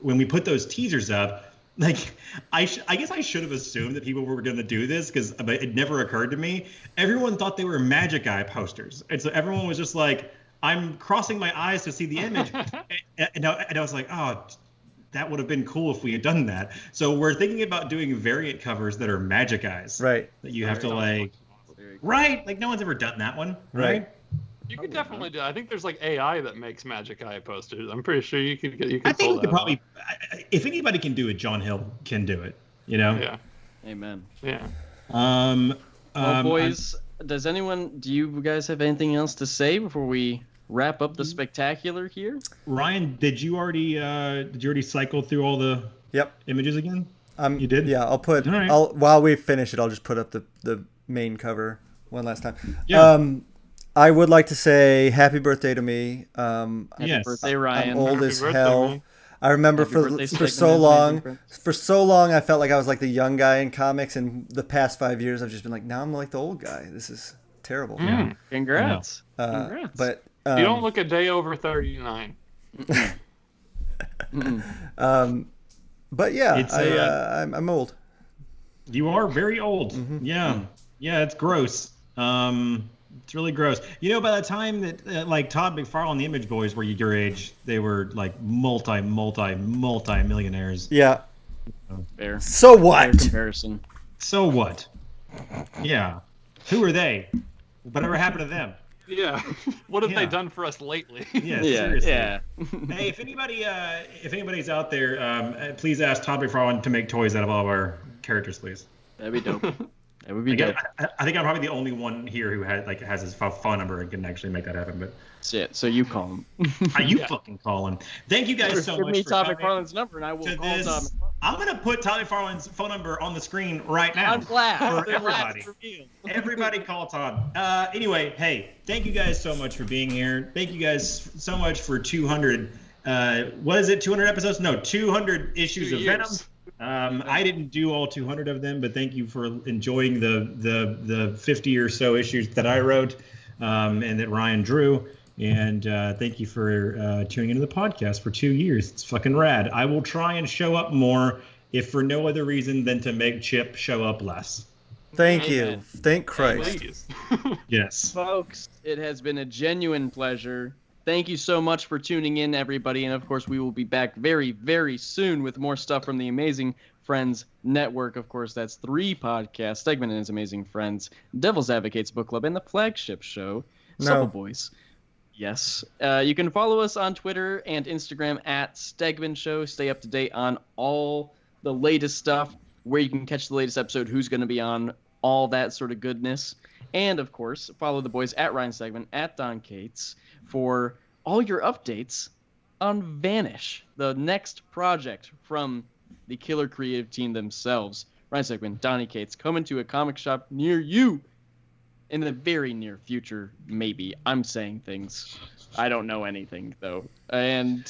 [SPEAKER 2] when we put those teasers up, like I guess I should have assumed that people were going to do this because it never occurred to me. Everyone thought they were Magic Eye posters, and so everyone was just like, "I'm crossing my eyes to see the image," and I was like, "Oh, that would have been cool if we had done that." So we're thinking about doing variant covers that are Magic Eyes,
[SPEAKER 3] right?
[SPEAKER 2] That you have to like, right? Like no one's ever done that one, right?
[SPEAKER 4] You could definitely do. I think there's like AI that makes Magic Eye posters. I'm pretty sure you could.
[SPEAKER 2] I think we could probably. If anybody can do it, John Hill can do it. You know.
[SPEAKER 4] Yeah.
[SPEAKER 1] Amen.
[SPEAKER 4] Yeah.
[SPEAKER 1] Well, boys, do you guys have anything else to say before we wrap up the spectacular here?
[SPEAKER 2] Ryan, did you already cycle through all the images again? You did?
[SPEAKER 3] Yeah, I'll put.
[SPEAKER 2] Right.
[SPEAKER 3] While we finish it, I'll just put up the main cover one last time.
[SPEAKER 2] Yeah.
[SPEAKER 3] I would like to say happy birthday to me.
[SPEAKER 1] Happy birthday, Ryan.
[SPEAKER 3] I'm old
[SPEAKER 4] Happy
[SPEAKER 3] as
[SPEAKER 4] birthday,
[SPEAKER 3] hell.
[SPEAKER 4] man.
[SPEAKER 3] I remember
[SPEAKER 1] Happy
[SPEAKER 3] for
[SPEAKER 1] birthday,
[SPEAKER 3] so
[SPEAKER 1] Steg-Man.
[SPEAKER 3] long, I felt like I was like the young guy in comics, and the past 5 years, I've just been like, now I'm like the old guy. This is terrible.
[SPEAKER 2] Yeah.
[SPEAKER 1] Congrats.
[SPEAKER 3] But
[SPEAKER 4] You don't look a day over 39.
[SPEAKER 3] But yeah, I'm old.
[SPEAKER 2] You are very old.
[SPEAKER 3] Mm-hmm.
[SPEAKER 2] Yeah, it's gross. It's really gross. You know, by the time that like Todd McFarlane, the Image Boys were your age, they were like multi millionaires.
[SPEAKER 3] Yeah.
[SPEAKER 1] Fair.
[SPEAKER 3] So what?
[SPEAKER 1] Fair comparison.
[SPEAKER 2] So what? Yeah. Who are they? Whatever happened to them?
[SPEAKER 4] Yeah. What have they done for us lately?
[SPEAKER 2] Yeah, seriously.
[SPEAKER 1] Yeah.
[SPEAKER 2] Hey, if anybody's out there, please ask Todd McFarlane to make toys out of all of our characters, please.
[SPEAKER 1] That'd be dope. That would be dope.
[SPEAKER 2] I think I'm probably the only one here who has his phone number and can actually make that happen. But
[SPEAKER 1] shit, so you call him.
[SPEAKER 2] Fucking call him. Thank you guys so much
[SPEAKER 1] Give me
[SPEAKER 2] for
[SPEAKER 1] Todd
[SPEAKER 2] coming
[SPEAKER 1] McFarlane's number, and I will call
[SPEAKER 2] this.
[SPEAKER 1] Todd McFarlane.
[SPEAKER 2] I'm gonna put Todd McFarlane's phone number on the screen right now.
[SPEAKER 1] I'm glad.
[SPEAKER 2] For everybody. Everybody call Todd. Anyway, hey, thank you guys so much for being here. Thank you guys so much for 200. What is it? 200 episodes? No, 200 issues of Venom. I didn't do all 200 of them, but thank you for enjoying the 50 or so issues that I wrote and that Ryan drew. And thank you for tuning into the podcast for 2 years. It's fucking rad. I will try and show up more, if for no other reason than to make Chip show up less.
[SPEAKER 3] Thank you. Thank Christ.
[SPEAKER 2] Yes.
[SPEAKER 1] Folks, it has been a genuine pleasure. Thank you so much for tuning in, everybody. And, of course, we will be back very, very soon with more stuff from the Amazing Friends Network. Of course, that's 3 podcasts, Steg-Man and His Amazing Friends, Devil's Advocates Book Club, and the flagship show, Supple Boys. Yes. You can follow us on Twitter and Instagram at Steg-Man Show. Stay up to date on all the latest stuff, where you can catch the latest episode, who's going to be on, all that sort of goodness. And, of course, follow the boys at Ryan Steg-Man, at Don Cates, for all your updates on Vanish, the next project from the killer creative team themselves. Ryan Steg-Man, Donny Cates, coming to a comic shop near you in the very near future, maybe. I'm saying things. I don't know anything, though. And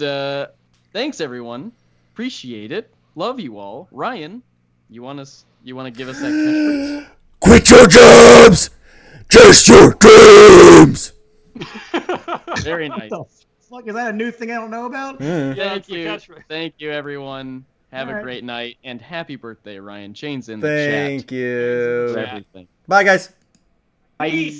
[SPEAKER 1] thanks, everyone. Appreciate it. Love you all. Ryan, you want to give us that catchphrase?
[SPEAKER 3] Quit your jobs! Just your dreams!
[SPEAKER 1] Very nice.
[SPEAKER 2] Fuck, is that a new thing I don't know about?
[SPEAKER 1] Thank you. Thank you, everyone. Have a great night. And happy birthday, Ryan. Chains in the chat.
[SPEAKER 3] Thank you.
[SPEAKER 1] For everything.
[SPEAKER 3] Bye, guys.
[SPEAKER 1] Bye.